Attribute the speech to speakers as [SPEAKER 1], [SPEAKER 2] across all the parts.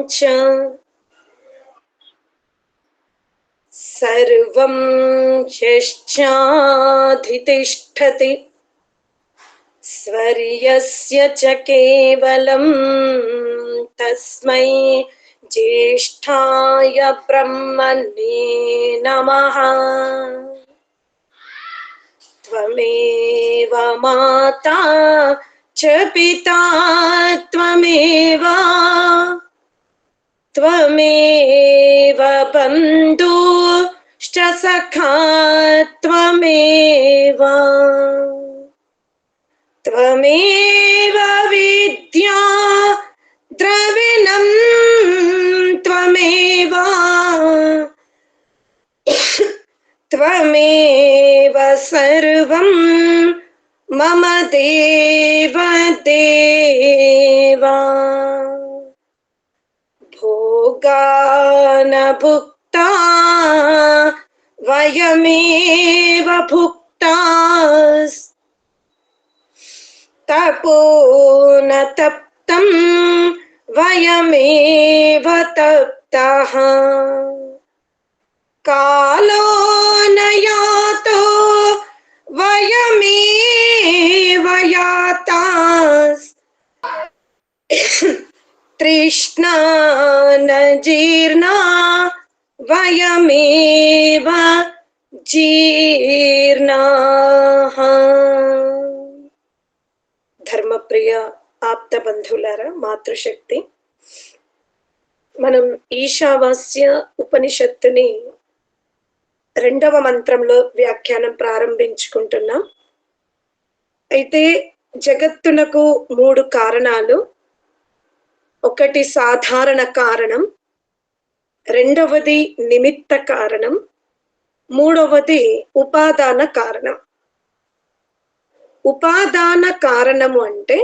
[SPEAKER 1] च सर्वं यश्चाधितिष्ठति स्वर्यस्य च केवलं तस्मै ज्येष्ठाय ब्रह्मणे नमः। त्वमेव माता च पिता त्वमेव त्वमेव बन्धुश्च सखा त्वमेव त्वमेव विद्या द्रविणं त्वमेव त्वमेव सर्वं मम देव देवा। भोगान् भुक्ता वयमेव भुक्तास् तपो न तप्तं वयमेव तप्ताः। कालो न यातो वयमेव यातास् तृष्णा न जीर्णा वयमेव जीर्णाः। ధర్మప్రియ ఆప్త బంధువులారా, మాతృశక్తి, మనం ఈశావాస్య ఉపనిషత్తుని 2వ మంత్రంలో వ్యాఖ్యానం ప్రారంభించుకుంటున్నాం. అయితే జగత్తునకు 3 కారణాలు. ఒకటి సాధారణ కారణం, రెండవది నిమిత్త కారణం, మూడవది ఉపాదాన కారణం. ఉపాదాన కారణము అంటే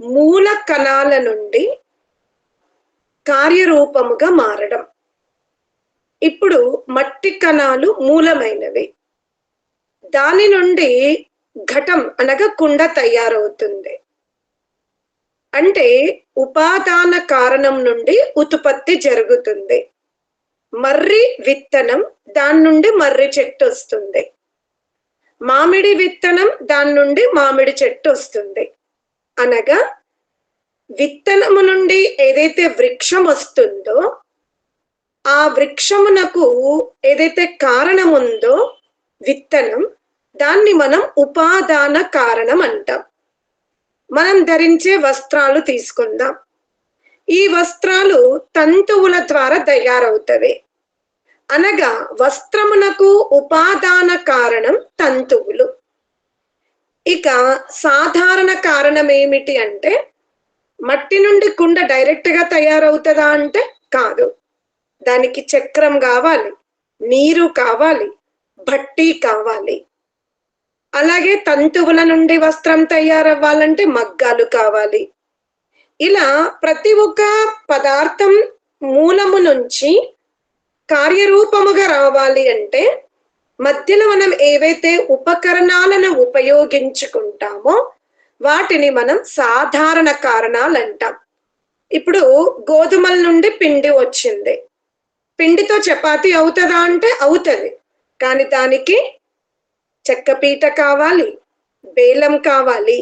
[SPEAKER 1] మూల కణాల నుండి కార్యరూపముగా మారడం. ఇప్పుడు మట్టి కణాలు మూలమైనవి, దాని నుండి ఘటం అనగా కుండ తయారవుతుంది. అంటే ఉపాదాన కారణం నుండి ఉత్పత్తి జరుగుతుంది. మర్రి విత్తనం, దాని నుండి మర్రి చెట్టు వస్తుంది. మామిడి విత్తనం, దాని నుండి మామిడి చెట్టు వస్తుంది. అనగా విత్తనము నుండి ఏదైతే వృక్షం వస్తుందో, ఆ వృక్షమునకు ఏదైతే కారణం ఉందో విత్తనం, దాన్ని మనం ఉపాదాన కారణం అంటాం. మనం ధరించే వస్త్రాలు తీసుకుందాం. ఈ వస్త్రాలు తంతువుల ద్వారా తయారవుతవి. అనగా వస్త్రమునకు ఉపాదాన కారణం తంతువులు. ఇక సాధారణ కారణం ఏమిటి అంటే, మట్టి నుండి కుండ డైరెక్ట్ గా తయారవుతుందా అంటే కాదు. దానికి చక్రం కావాలి, నీరు కావాలి, భట్టి కావాలి. అలాగే తంతువుల నుండి వస్త్రం తయారవ్వాలంటే మగ్గాలు కావాలి. ఇలా ప్రతి ఒక్క పదార్థం మూలము నుంచి కార్యరూపముగా రావాలి అంటే మధ్యలో మనం ఏవైతే ఉపకరణాలను ఉపయోగించుకుంటామో వాటిని మనం సాధారణ కారణాలు అంటాం. ఇప్పుడు గోధుమల నుండి పిండి వచ్చింది. పిండితో చపాతీ అవుతుందా అంటే అవుతుంది. కానీ దానికి చెక్కపీట కావాలి, బేలం కావాలి,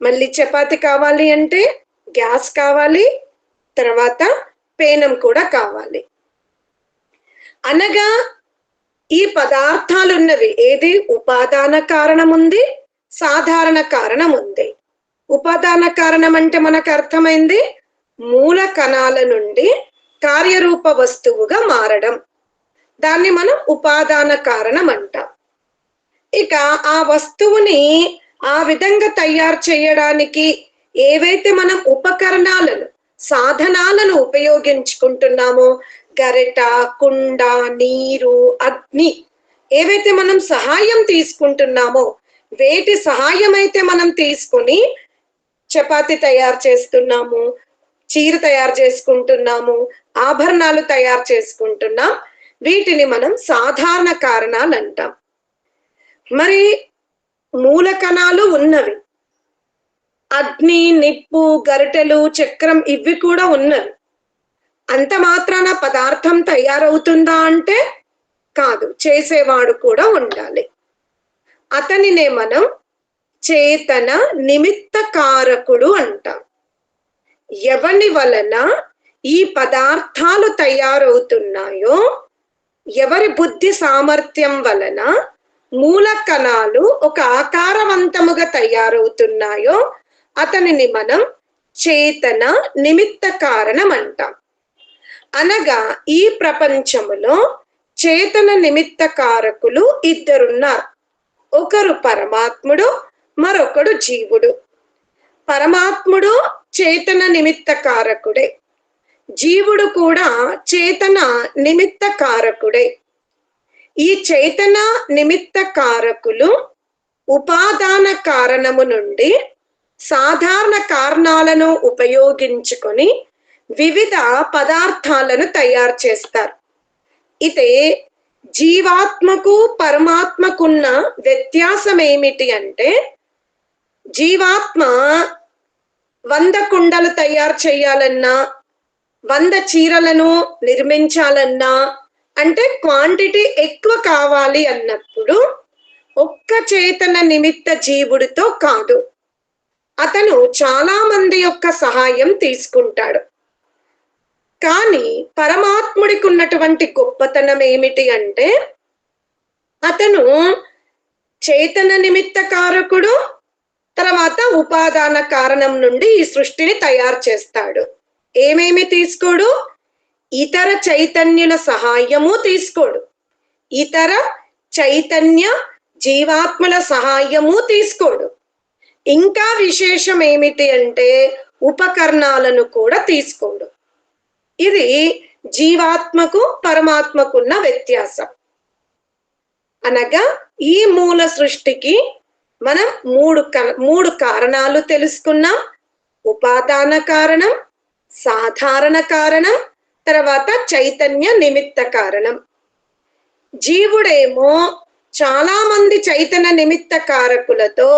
[SPEAKER 1] మళ్ళీ చపాతీ కావాలి అంటే గ్యాస్ కావాలి, తర్వాత పేనం కూడా కావాలి. అనగా ఈ పదార్థాలు ఉన్నవి, ఏది ఉపాదాన కారణం ఉంది, సాధారణ కారణం ఉంది. ఉపాదాన కారణం అంటే మనకు అర్థమైంది, మూల కణాల నుండి కార్యరూప వస్తువుగా మారడం. దాన్ని మనం ఉపాదాన కారణం అంటాం. ఇక ఆ వస్తువుని ఆ విధంగా తయారు చేయడానికి ఏవైతే మనం ఉపకరణాలను, సాధనాలను ఉపయోగించుకుంటున్నామో, గరిట, కుండ, నీరు, అగ్ని, ఏవైతే మనం సహాయం తీసుకుంటున్నామో, వేటి సహాయం అయితే మనం తీసుకుని చపాతి తయారు చేస్తున్నాము, చీర తయారు చేసుకుంటున్నాము, ఆభరణాలు తయారు చేసుకుంటున్నాం, వీటిని మనం సాధారణ కారణాలు అంటాం. మరి మూల కణాలు ఉన్నవి, అగ్ని, నిప్పు, గరిటెలు, చక్రం, ఇవి కూడా ఉన్నవి. అంత మాత్రాన పదార్థం తయారవుతుందా అంటే కాదు, చేసేవాడు కూడా ఉండాలి. అతనినే మనం చేతన నిమిత్త కారకుడు అంటాం. ఎవని వలన ఈ పదార్థాలు తయారవుతున్నాయో, ఎవరి బుద్ధి సామర్థ్యం వలన మూల కణాలు ఒక ఆకారవంతముగా తయారవుతున్నాయో అతనిని మనం చేతన నిమిత్త కారణం అంటాం. అనగా ఈ ప్రపంచములో చేతన నిమిత్త కారకులు ఇద్దరున్నారు. ఒకరు పరమాత్ముడు, మరొకడు జీవుడు. పరమాత్ముడు చేతన నిమిత్త కారకుడే, జీవుడు కూడా చేతన నిమిత్త కారకుడే. ఈ చేతన నిమిత్త కారకులు ఉపాదాన కారణము నుండి సాధారణ కారణాలను ఉపయోగించుకొని వివిధ పదార్థాలను తయారు చేస్తారు. ఇదే జీవాత్మకు పరమాత్మకున్న వ్యత్యాసం ఏమిటి అంటే, జీవాత్మ 100 కుండలు తయారు చేయాలన్నా, 100 చీరలను నిర్మించాలన్నా అంటే క్వాంటిటీ ఎక్కువ కావాలి అన్నప్పుడు ఒక్క చేతన నిమిత్త జీవుడితో కాదు, అతను చాలా మంది యొక్క సహాయం తీసుకుంటాడు. కానీ పరమాత్ముడికి ఉన్నటువంటి గొప్పతనం ఏమిటి అంటే, అతను చేతన నిమిత్త కారకుడు, తర్వాత ఉపాదాన కారణం నుండి ఈ సృష్టిని తయారు చేస్తాడు. ఏమేమి తీసుకోడు? ఇతర చైతన్యుల సహాయము తీసుకోడు, ఇతర చైతన్య జీవాత్మల సహాయము తీసుకోడు. ఇంకా విశేషం ఏమిటి అంటే ఉపకరణాలను కూడా తీసుకోడు. ఇది జీవాత్మకు పరమాత్మకున్న వ్యత్యాసం. అనగా ఈ మూల సృష్టికి మనం మూడు కారణాలు తెలుసుకున్నాం. ఉపాదాన కారణం, సాధారణ కారణం, తర్వాత చైతన్య నిమిత్త కారణం. జీవుడేమో చాలా మంది చైతన్య నిమిత్త కారకులతో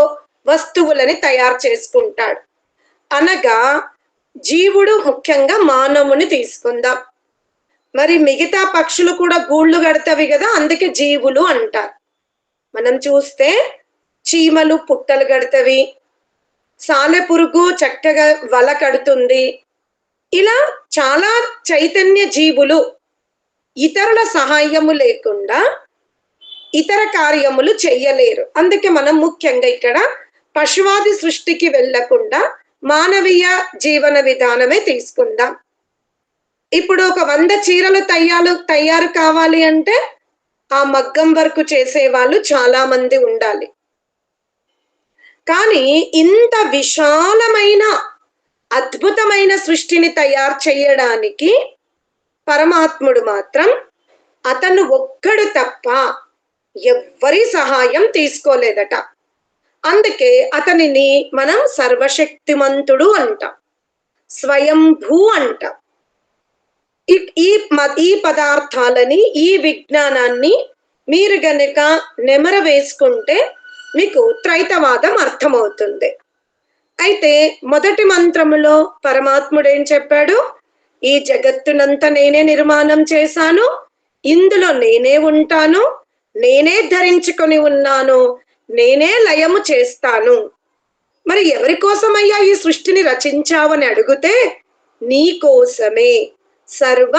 [SPEAKER 1] వస్తువులని తయారు చేసుకుంటాడు. అనగా జీవుడు ముఖ్యంగా మానవుని తీసుకుందాం. మరి మిగతా పక్షులు కూడా గూళ్ళు కడతవి కదా, అందుకే జీవులు అంటారు. మనం చూస్తే చీమలు పుట్టలు కడతవి, సాలెపురుగు చక్కగా వల కడుతుంది. ఇలా చాలా చైతన్య జీవులు ఇతరుల సహాయము లేకుండా ఇతర కార్యములు చెయ్యలేరు. అందుకే మనం ముఖ్యంగా ఇక్కడ పశువాది సృష్టికి వెళ్లకుండా మానవీయ జీవన విధానమే తీసుకుందాం. ఇప్పుడు ఒక 100 చీరలు తయారు కావాలి అంటే ఆ మగ్గం వర్క్ చేసే వాళ్ళు చాలా మంది ఉండాలి. కానీ ఇంత విశాలమైన అద్భుతమైన సృష్టిని తయారు చేయడానికి పరమాత్ముడు మాత్రం అతను ఒక్కడు తప్ప ఎవ్వరి సహాయం తీసుకోలేదట. అందుకే అతనిని మనం సర్వశక్తిమంతుడు అంటాం, స్వయంభూ అంటాం. ఈ పదార్థాలని, ఈ విజ్ఞానాన్ని మీరు గనక నెమర వేసుకుంటే మీకు త్రైతవాదం అర్థమవుతుంది. అయితే మొదటి మంత్రములో పరమాత్ముడు ఏం చెప్పాడు? ఈ జగత్తునంతా నేనే నిర్మాణం చేశాను, ఇందులో నేనే ఉంటాను, నేనే ధరించుకొని ఉన్నాను, నేనే లయము చేస్తాను. మరి ఎవరి కోసమయ్యా ఈ సృష్టిని రచించావని అడిగితే నీ కోసమే, సర్వ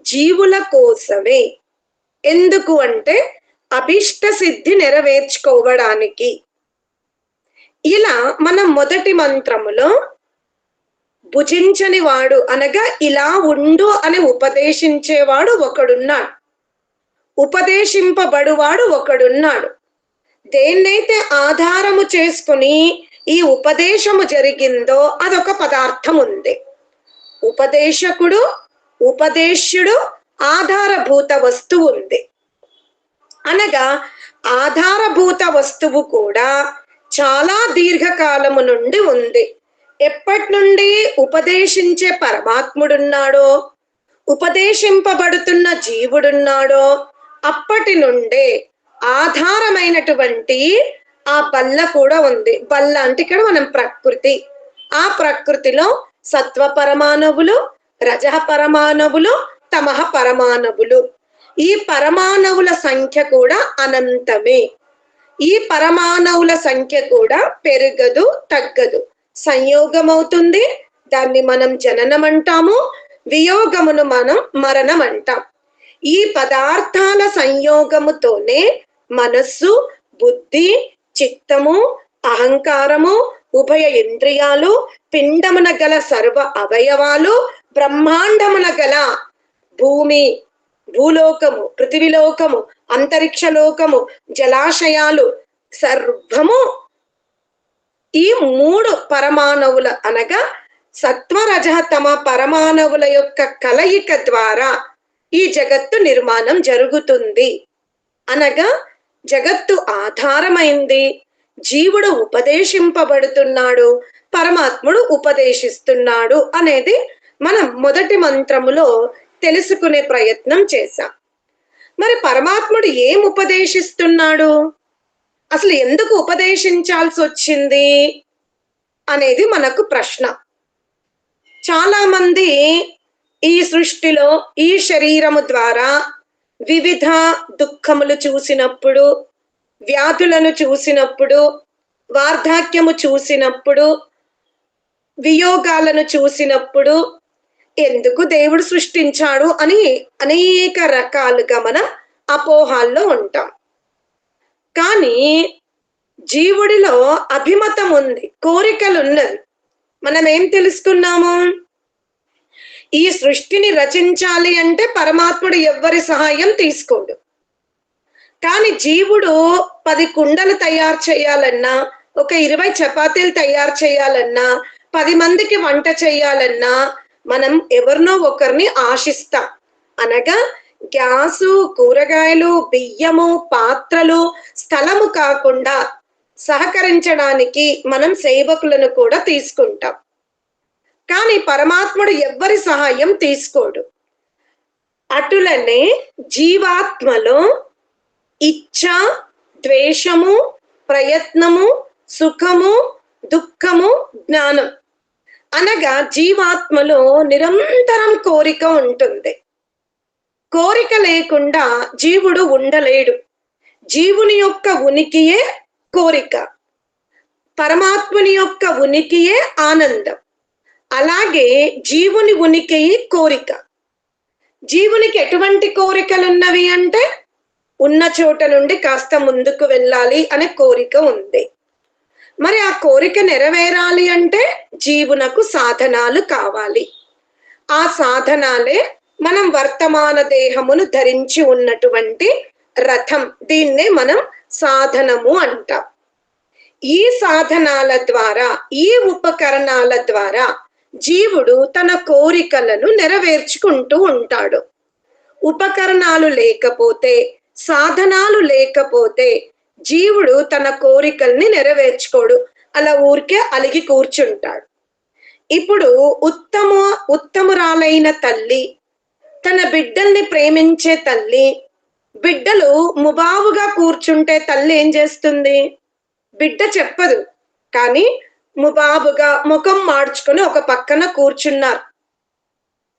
[SPEAKER 1] జీవుల కోసమే. ఎందుకు అంటే అభిష్ట సిద్ధి నెరవేర్చుకోవడానికి. ఇలా మనం మొదటి మంత్రములో భుజించని వాడు అనగా ఇలా ఉండు అని ఉపదేశించేవాడు ఒకడున్నాడు, ఉపదేశింపబడువాడు ఒకడున్నాడు. దేన్నైతే ఆధారము చేసుకుని ఈ ఉపదేశము జరిగిందో అదొక పదార్థం ఉంది. ఉపదేశకుడు, ఉపదేశ్యుడు, ఆధారభూత వస్తువు ఉంది. అనగా ఆధారభూత వస్తువు కూడా చాలా దీర్ఘకాలము నుండి ఉంది. ఎప్పటి నుండి ఉపదేశించే పరమాత్ముడున్నాడో, ఉపదేశింపబడుతున్న జీవుడున్నాడో అప్పటి నుండే ఆధారమైనటువంటి ఆ బల్ల కూడా ఉంది. బల్ల అంటే ఇక్కడ మనం ప్రకృతి, ఆ ప్రకృతిలో సత్వ పరమాణువులు, రజః పరమాణువులు, తమః పరమాణువులు. ఈ పరమాణువుల సంఖ్య కూడా అనంతమే. ఈ పరమాణువుల సంఖ్య కూడా పెరగదు, తగ్గదు. సంయోగం అవుతుంది, దాన్ని మనం జననం అంటాము. వియోగమును మనం మరణం అంటాం. ఈ పదార్థాల సంయోగముతోనే మనస్సు, బుద్ధి, చిత్తము, అహంకారము, ఉభయ ఇంద్రియాలు, పిండమున గల సర్వ అవయవాలు, బ్రహ్మాండమున గల భూమి, భూలోకము, పృథివిలోకము, అంతరిక్ష లోకము, జలాశయాలు సర్వము ఈ మూడు పరమాణువుల అనగా సత్వరజః తమ పరమాణువుల యొక్క కలయిక ద్వారా ఈ జగత్తు నిర్మాణం జరుగుతుంది. అనగా జగత్తు ఆధారమైంది, జీవుడు ఉపదేశింపబడుతున్నాడు, పరమాత్ముడు ఉపదేశిస్తున్నాడు అనేది మనం మొదటి మంత్రములో తెలుసుకునే ప్రయత్నం చేశాం. మరి పరమాత్ముడు ఏం ఉపదేశిస్తున్నాడు, అసలు ఎందుకు ఉపదేశించాల్సి వచ్చింది అనేది మనకు ప్రశ్న. చాలా మంది ఈ సృష్టిలో ఈ శరీరము ద్వారా వివిధ దుఃఖములు చూసినప్పుడు, వ్యాధులను చూసినప్పుడు, వార్ధక్యము చూసినప్పుడు, వియోగాలను చూసినప్పుడు ఎందుకు దేవుడు సృష్టించాడు అని అనేక రకాలుగా మనం అపోహాల్లో ఉంటాం. కానీ జీవుడిలో అభిమతం ఉంది, కోరికలు ఉన్నది. మనం ఏం తెలుసుకున్నాము, ఈ సృష్టిని రచించాలి అంటే పరమాత్ముడు ఎవ్వరి సహాయం తీసుకోడు. కానీ జీవుడు 10 కుండలు తయారు చేయాలన్నా, ఒక 20 చపాతీలు తయారు చేయాలన్నా, 10 మందికి వంట చేయాలన్నా మనం ఎవరినో ఒకరిని ఆశిస్తాం. అనగా గ్యాసు, కూరగాయలు, బియ్యము, పాత్రలు, స్థలము కాకుండా సహకరించడానికి మనం సేవకులను కూడా తీసుకుంటాం. కానీ పరమాత్ముడు ఎవ్వరి సహాయం తీసుకోడు. అటులనే జీవాత్మలో ఇచ్ఛ, ద్వేషము, ప్రయత్నము, సుఖము, దుఃఖము, జ్ఞానం అనగా జీవాత్మలో నిరంతరం కోరిక ఉంటుంది. కోరిక లేకుండా జీవుడు ఉండలేడు. జీవుని యొక్క ఉనికియే కోరిక, పరమాత్ముని యొక్క ఉనికియే ఆనందం. అలాగే జీవుని ఉనికి కోరిక. జీవునికి ఎటువంటి కోరికలున్నవి అంటే ఉన్న చోట నుండి కాస్త ముందుకు వెళ్ళాలి అనే కోరిక ఉంది. మరి ఆ కోరిక నెరవేరాలి అంటే జీవునకు సాధనాలు కావాలి. ఆ సాధనాలే మనం వర్తమాన దేహమును ధరించి ఉన్నటువంటి రథం. దీన్నే మనం సాధనము అంటాం. ఈ సాధనాల ద్వారా, ఈ ఉపకరణాల ద్వారా జీవుడు తన కోరికలను నెరవేర్చుకుంటూ ఉంటాడు. ఉపకరణాలు లేకపోతే, సాధనాలు లేకపోతే జీవుడు తన కోరికల్ని నెరవేర్చుకోడు. అలా ఊరికే అలిగి కూర్చుంటాడు. ఇప్పుడు ఉత్తమురాలైన తల్లి, తన బిడ్డల్ని ప్రేమించే తల్లి, బిడ్డలు ముబావుగా కూర్చుంటే తల్లి ఏం చేస్తుంది? బిడ్డ చెప్పదు, కానీ ముబాబుగా ముఖం మార్చుకొని ఒక పక్కన కూర్చున్నారు.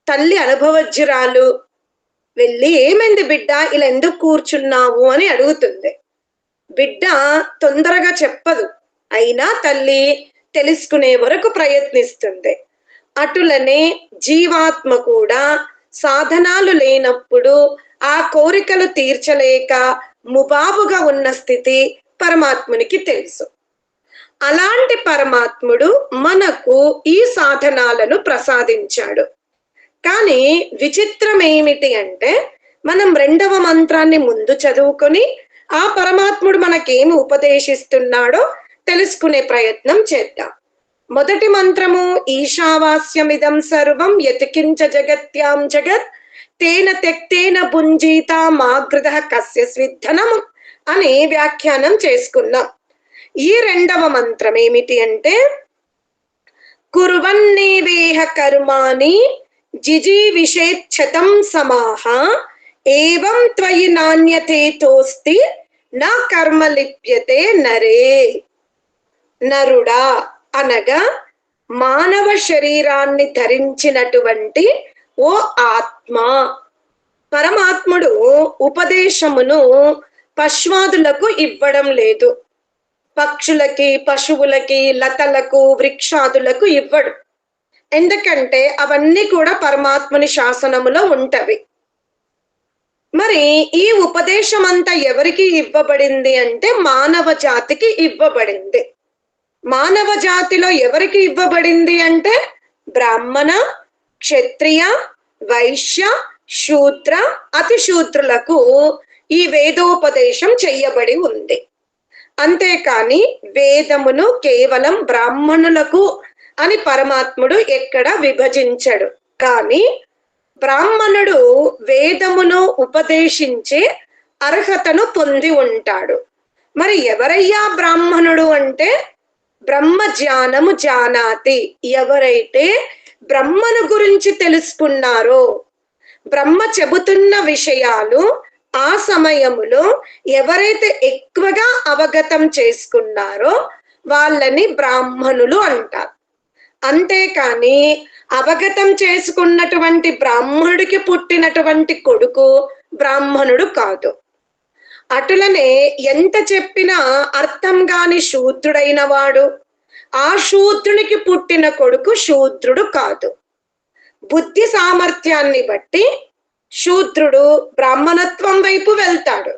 [SPEAKER 1] తల్లి అనుభవజ్ఞురాలు వెళ్ళి, ఏమైంది బిడ్డ, ఇలా ఎందుకు కూర్చున్నావు అని అడుగుతుంది. బిడ్డ తొందరగా చెప్పదు, అయినా తల్లి తెలుసుకునే వరకు ప్రయత్నిస్తుంది. అటులనే జీవాత్మ కూడా సాధనాలు లేనప్పుడు ఆ కోరికలు తీర్చలేక ముబాబుగా ఉన్న స్థితి పరమాత్మునికి తెలుసు. అలాంటి పరమాత్ముడు మనకు ఈ సాధనాలను ప్రసాదించాడు. కానీ విచిత్రం ఏమిటి అంటే, మనం 2వ మంత్రాన్ని ముందు చదువుకొని ఆ పరమాత్ముడు మనకేమి ఉపదేశిస్తున్నాడో తెలుసుకునే ప్రయత్నం చేద్దాం. మొదటి మంత్రము ఈశావాస్యమిదం సర్వం యత్కించ జగత్యాం జగత్ తేన తెక్తేన భుంజీత మాగృధ కస్య స్విద్ధనం అని వ్యాఖ్యానం చేసుకున్నాం. ఈ 2వ మంత్రం ఏమిటి అంటే, కుర్వన్నేవేహ కర్మాణి జిజీవిషేచ్ఛతం సమాహ ఏవం త్వయి నాణ్యతేతోస్తి నా కర్మ లిప్యతే నరే. నరుడా అనగా మానవ శరీరాన్ని ధరించినటువంటి ఓ ఆత్మ. పరమాత్ముడు ఉపదేశమును పశ్వాదులకు ఇవ్వడం లేదు, పక్షులకి, పశువులకి, లతలకు, వృక్షాదులకు ఇవ్వడు. ఎందుకంటే అవన్నీ కూడా పరమాత్ముని శాసనములో ఉంటవి. మరి ఈ ఉపదేశం అంతా ఎవరికి ఇవ్వబడింది అంటే మానవ జాతికి ఇవ్వబడింది. మానవ జాతిలో ఎవరికి ఇవ్వబడింది అంటే బ్రాహ్మణ, క్షత్రియ, వైశ్య, శూద్ర, అతిశూద్రులకు ఈ వేదోపదేశం చెయ్యబడి ఉంది. అంతేకాని వేదమును కేవలం బ్రాహ్మణులకు అని పరమాత్ముడు ఎక్కడ విభజించడు. కానీ బ్రాహ్మణుడు వేదమును ఉపదేశించే అర్హతను పొంది ఉంటాడు. మరి ఎవరయ్యా బ్రాహ్మణుడు అంటే బ్రహ్మ జ్ఞానము జానాతి. ఎవరైతే బ్రహ్మను గురించి తెలుసుకున్నారో, బ్రహ్మ చెబుతున్న విషయాలు ఆ సమయములో ఎవరైతే ఎక్కువగా అవగతం చేసుకున్నారో వాళ్ళని బ్రాహ్మణులు అంటారు. అంతేకాని అవగతం చేసుకున్నటువంటి బ్రాహ్మణుడికి పుట్టినటువంటి కొడుకు బ్రాహ్మణుడు కాదు. అటులనే ఎంత చెప్పినా అర్థం కాని శూద్రుడైన వాడు, ఆ శూద్రునికి పుట్టిన కొడుకు శూద్రుడు కాదు. బుద్ధి సామర్థ్యాన్ని బట్టి శూద్రుడు బ్రాహ్మణత్వం వైపు వెళ్తాడు.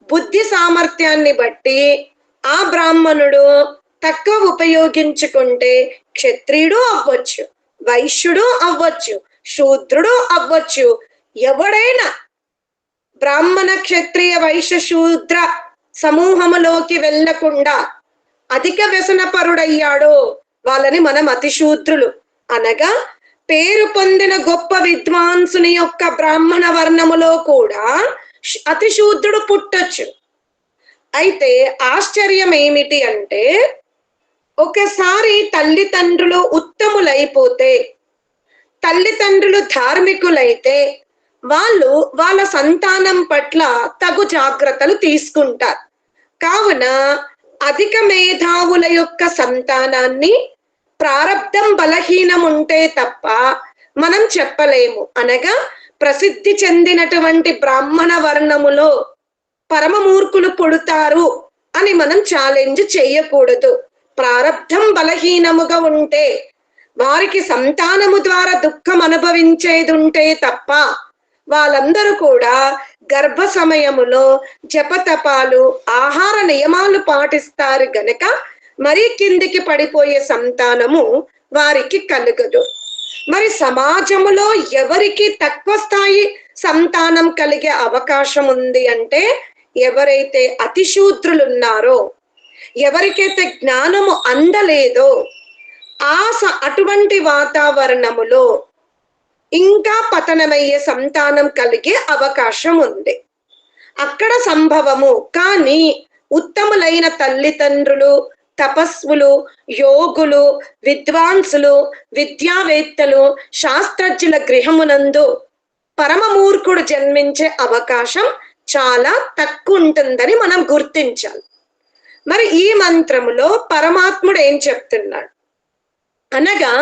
[SPEAKER 1] బుద్ధి సామర్థ్యాన్ని బట్టి ఆ బ్రాహ్మణుడు తక్కువ ఉపయోగించుకుంటే క్షత్రియుడు అవ్వచ్చు, వైశ్యుడు అవ్వచ్చు, శూద్రుడు అవ్వచ్చు. ఎవడైనా బ్రాహ్మణ, క్షత్రియ, వైశ్య, శూద్ర సమూహములోకి వెళ్లకుండా అధిక వ్యసనపరుడయ్యాడో వాళ్ళని మనం అతిశూద్రులు అనగా, పేరు పొందిన గొప్ప విద్వాంసుని యొక్క బ్రాహ్మణ వర్ణములో కూడా అతిశూద్రుడు పుట్టొచ్చు. అయితే ఆశ్చర్యం ఏమిటి అంటే ఒకసారి తల్లిదండ్రులు ఉత్తములైపోతే, తల్లిదండ్రులు ధార్మికులైతే వాళ్ళు వాళ్ళ సంతానం పట్ల తగు జాగ్రత్తలు తీసుకుంటారు. కావున అధిక మేధావుల యొక్క సంతానాన్ని ప్రారబ్ధం బలహీనం ఉంటే తప్ప మనం చెప్పలేము. అనగా ప్రసిద్ధి చెందినటువంటి బ్రాహ్మణ వర్ణములో పరమమూర్ఖులు పుడతారు అని మనం ఛాలెంజ్ చేయకూడదు. ప్రారబ్ధం బలహీనముగా ఉంటే, వారికి సంతానము ద్వారా దుఃఖం అనుభవించేది ఉంటే తప్ప వాళ్ళందరూ కూడా గర్భ సమయములో జపతపాలు, ఆహార నియమాలు పాటిస్తారు గనక మరీ కిందికి పడిపోయే సంతానము వారికి కలుగదు. మరి సమాజములో ఎవరికి తక్కువ స్థాయి సంతానం కలిగే అవకాశం ఉంది అంటే ఎవరైతే అతిశూద్రులున్నారో, ఎవరికైతే జ్ఞానము అందలేదో అటువంటి వాతావరణములో ఇంకా పతనమయ్యే సంతానం కలిగే అవకాశం ఉంది. అక్కడ సంభవము. కానీ ఉత్తములైన తల్లిదండ్రులు, తపస్వులు, యోగులు, విద్వాంసులు, విద్యావేత్తలు, శాస్త్రజ్ఞుల గృహమునందు పరమమూర్ఖుడు జన్మించే అవకాశం చాలా తక్కువ ఉంటుందని మనం గుర్తించాలి. మరి ఈ మంత్రములో పరమాత్ముడు ఏం చెప్తున్నాడు అనగా,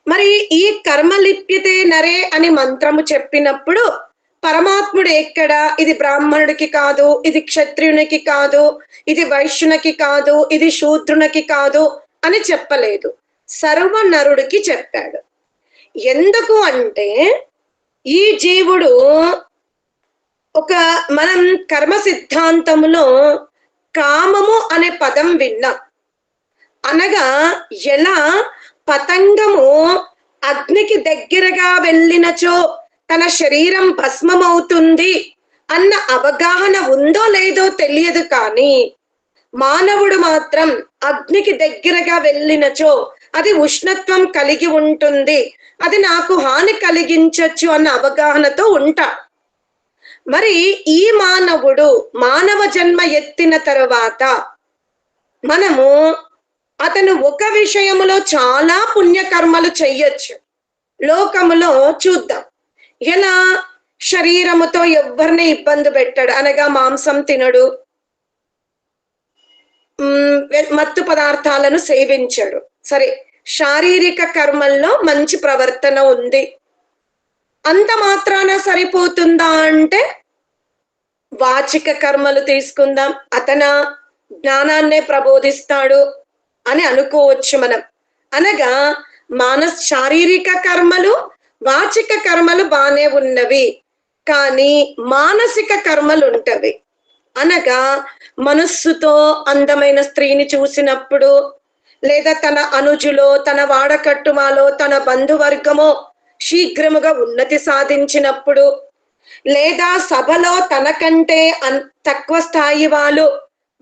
[SPEAKER 1] మరి ఈ కర్మలిప్యతే నరే అని మంత్రము చెప్పినప్పుడు పరమాత్ముడు ఎక్కడ ఇది బ్రాహ్మణుడికి కాదు, ఇది క్షత్రియునికి కాదు, ఇది వైశ్యునికి కాదు, ఇది శూద్రునికి కాదు అని చెప్పలేదు, సర్వ నరుడికి చెప్పాడు. ఎందుకు అంటే ఈ జీవుడు మనం కర్మ సిద్ధాంతములో కామము అనే పదం విన్నాం. అనగా ఎలా పతంగము అగ్నికి దగ్గరగా వెళ్ళినచో తన శరీరం భస్మమవుతుంది అన్న అవగాహన ఉందో లేదో తెలియదు, కానీ మానవుడు మాత్రం అగ్నికి దగ్గరగా వెళ్ళినచో అది ఉష్ణత్వం కలిగి ఉంటుంది, అది నాకు హాని కలిగించచ్చు అన్న అవగాహనతో ఉంటాడు. మరి ఈ మానవుడు మానవ జన్మ ఎత్తిన తరువాత మనము అతను ఒక విషయములో చాలా పుణ్యకర్మలు చెయ్యొచ్చు. లోకములో చూద్దాం, ఎలా శరీరముతో ఎవరిని ఇబ్బంది పెట్టాడు, అనగా మాంసం తినడు, మత్తు పదార్థాలను సేవించడు. సరే, శారీరక కర్మల్లో మంచి ప్రవర్తన ఉంది. అంత మాత్రాన సరిపోతుందా అంటే వాచిక కర్మలు తీసుకుందాం, అతన జ్ఞానాన్నే ప్రబోధిస్తాడు అని అనుకోవచ్చు మనం. అనగా శారీరక కర్మలు, వాచిక కర్మలు బానే ఉన్నవి, కానీ మానసిక కర్మలు ఉంటవి. అనగా మనస్సుతో అందమైన స్త్రీని చూసినప్పుడు, లేదా తన అనుజులో, తన వాడకట్టుమాలో, తన బంధువర్గమో శీఘ్రముగా ఉన్నతి సాధించినప్పుడు, లేదా సభలో తనకంటే తక్కువ స్థాయి వాళ్ళు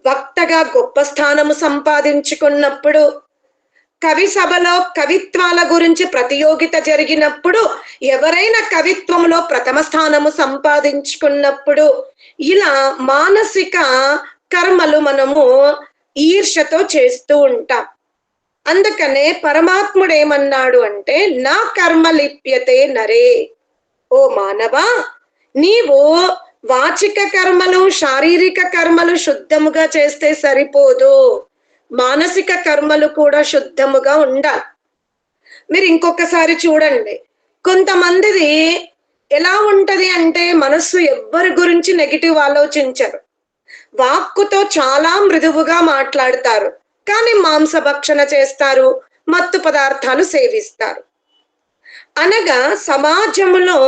[SPEAKER 1] వక్తగా గొప్ప స్థానము సంపాదించుకున్నప్పుడు, కవి సభలో కవిత్వాల గురించి ప్రతియోగిత జరిగినప్పుడు, ఎవరైనా కవిత్వంలో ప్రథమ స్థానము సంపాదించుకున్నప్పుడు, ఇలా మానసిక కర్మలు మనము ఈర్ష్యతో చేస్తూ ఉంటాం. అందుకనే పరమాత్ముడు ఏమన్నాడు అంటే, నా కర్మ లిప్యతే నరే, ఓ మానవా, నీవు వాచిక కర్మలు, శారీరక కర్మలు శుద్ధముగా చేస్తే సరిపోదు, మానసిక కర్మలు కూడా శుద్ధముగా ఉండాలి. మీరు ఇంకొకసారి చూడండి, కొంతమందిది ఎలా ఉంటది అంటే, మనస్సు ఎవ్వరి గురించి నెగిటివ్ ఆలోచించరు, వాక్కుతో చాలా మృదువుగా మాట్లాడతారు, కానీ మాంసభక్షణ చేస్తారు, మత్తు పదార్థాలు సేవిస్తారు. అనగా సమాజంలో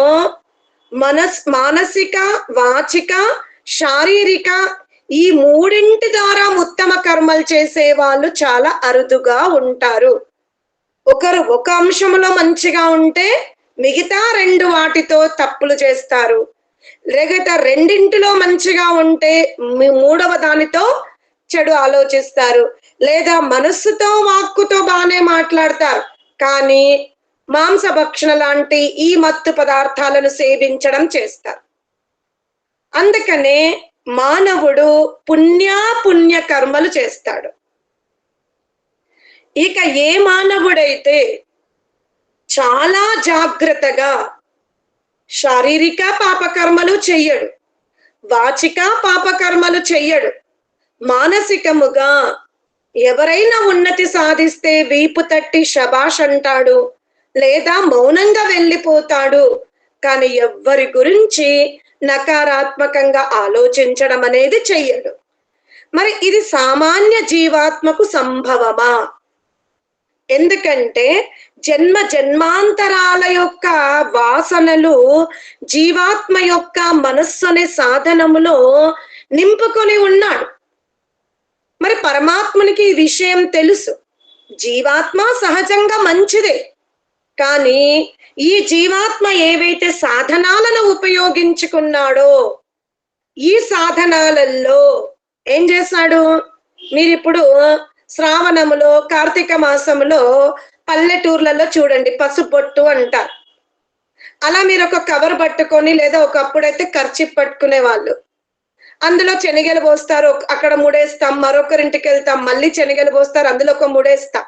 [SPEAKER 1] మానసిక, వాచిక, శారీరక ఈ మూడింటి ద్వారా ఉత్తమ కర్మలు చేసే వాళ్ళు చాలా అరుదుగా ఉంటారు. ఒకరు ఒక అంశంలో మంచిగా ఉంటే మిగతా రెండు వాటితో తప్పులు చేస్తారు, లేకపోతే రెండింటిలో మంచిగా ఉంటే మూడవ దానితో చెడు ఆలోచిస్తారు, లేదా మనస్సుతో వాక్కుతో బాగానే మాట్లాడతారు, కానీ మాంసభక్షణ లాంటి ఈ మత్తు పదార్థాలను సేవించడం చేస్తారు. అందుకనే మానవుడు పుణ్య కర్మలు చేస్తాడు. ఇక ఏ మానవుడైతే చాలా జాగ్రత్తగా శారీరక పాపకర్మలు చెయ్యడు, వాచిక పాపకర్మలు చెయ్యడు, మానసికముగా ఎవరైనా ఉన్నతి సాధిస్తే వీపు తట్టి శబాష్ అంటాడు, లేదా మౌనంగా వెళ్ళిపోతాడు, కానీ ఎవ్వరి గురించి నకారాత్మకంగా ఆలోచించడం అనేది చెయ్యడు. మరి ఇది సామాన్య జీవాత్మకు సంభవమా? ఎందుకంటే జన్మ జన్మాంతరాల యొక్క వాసనలు జీవాత్మ యొక్క మనస్సు అనే సాధనములో నింపుకొని ఉన్నాడు. మరి పరమాత్మనికి ఈ విషయం తెలుసు. జీవాత్మ సహజంగా మంచిదే, కానీ ఈ జీవాత్మ ఏవైతే సాధనాలను ఉపయోగించుకున్నాడో, ఈ సాధనాలలో ఏం చేశాడు? మీరిప్పుడు శ్రావణములో, కార్తీక మాసములో పల్లెటూర్లలో చూడండి పసుపొట్టు అంటారు. అలా మీరు ఒక కవర్ పట్టుకొని, లేదా ఒకప్పుడైతే కర్చీఫ్ పట్టుకునే వాళ్ళు, అందులో శనగలు పోస్తారు, అక్కడ ముడేస్తాం, మరొకరింటికి వెళ్తాం, మళ్ళీ శనగలు పోస్తారు, అందులో ఒక ముడేస్తాం,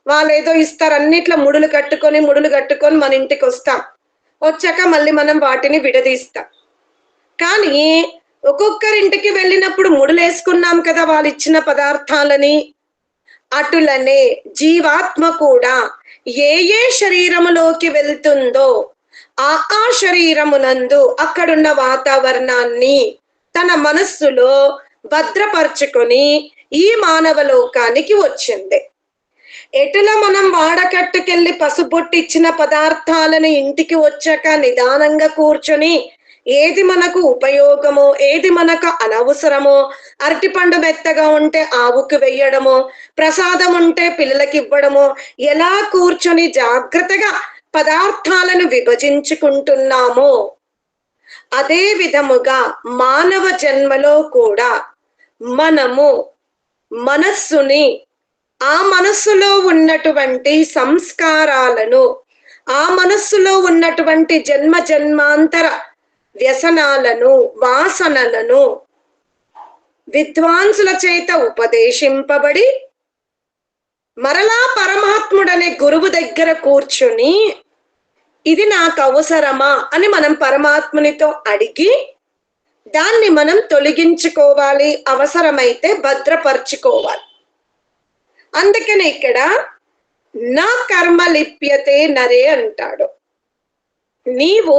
[SPEAKER 1] వాళ్ళు ఏదో ఇస్తారు, అన్నిట్లో ముడులు కట్టుకొని మన ఇంటికి వస్తాం, వచ్చాక మళ్ళీ మనం వాటిని విడదీస్తాం. కానీ ఒక్కొక్కరింటికి వెళ్ళినప్పుడు ముడులు వేసుకున్నాం కదా వాళ్ళు ఇచ్చిన పదార్థాలని. అటులనే జీవాత్మ కూడా ఏ ఏ శరీరములోకి వెళ్తుందో ఆ శరీరమునందు అక్కడున్న వాతావరణాన్ని తన మనస్సులో భద్రపరుచుకొని ఈ మానవ లోకానికి వచ్చింది. ఎటుల మనం వాడకట్టుకెళ్ళి పసుపొట్టు ఇచ్చిన పదార్థాలను ఇంటికి వచ్చాక నిదానంగా కూర్చొని ఏది మనకు ఉపయోగమో, ఏది మనకు అనవసరమో, అరటిపండు మెత్తగా ఉంటే ఆవుకు వెయ్యడమో, ప్రసాదం ఉంటే పిల్లలకి ఇవ్వడమో, ఎలా కూర్చొని జాగ్రత్తగా పదార్థాలను విభజించుకుంటున్నామో, అదే విధముగా మానవ జన్మలో కూడా మనము మనస్సుని, ఆ మనస్సులో ఉన్నటువంటి సంస్కారాలను, ఆ మనస్సులో ఉన్నటువంటి జన్మ జన్మాంతర వ్యసనాలను, వాసనలను విద్వాంసుల చేత ఉపదేశింపబడి మరలా పరమాత్ముడనే గురువు దగ్గర కూర్చుని ఇది నాకు అవసరమా అని మనం పరమాత్మునితో అడిగి దాన్ని మనం తొలగించుకోవాలి, అవసరమైతే భద్రపరుచుకోవాలి. అందుకనే ఇక్కడ నా కర్మ లిప్యతే నరే అంటాడు. నీవు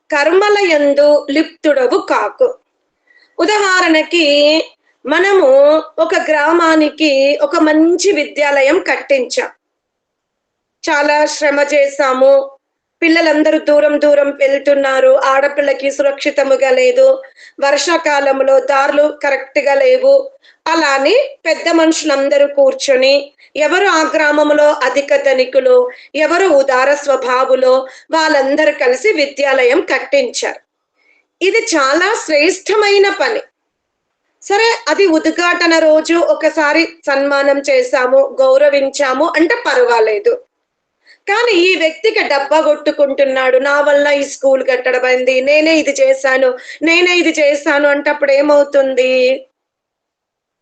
[SPEAKER 1] కర్మల యందు లిప్తుడవు కాకు. ఉదాహరణకి మనము ఒక గ్రామానికి ఒక మంచి విద్యాలయం కట్టించాం. చాలా శ్రమ చేశాము. పిల్లలందరూ దూరం దూరం వెళ్తున్నారు. ఆడపిల్లకి సురక్షితముగా లేదు. వర్షాకాలంలో దారులు కరెక్ట్ గా లేవు. అలాని పెద్ద మనుషులందరూ కూర్చొని ఎవరు ఆ గ్రామంలో అధిక ధనికులు, ఎవరు ఉదార స్వభావులో వాళ్ళందరూ కలిసి విద్యాలయం కట్టించారు. ఇది చాలా శ్రేష్టమైన పని. సరే, అది ఉద్ఘాటన రోజు ఒకసారి సన్మానం చేశాము, గౌరవించాము అంటే పర్వాలేదు. కానీ ఈ వ్యక్తికి డబ్బా కొట్టుకుంటున్నాడు, నా వల్ల ఈ స్కూల్ కట్టడమైంది, నేనే ఇది చేశాను, నేనే ఇది చేశాను అంటే అప్పుడు ఏమవుతుంది?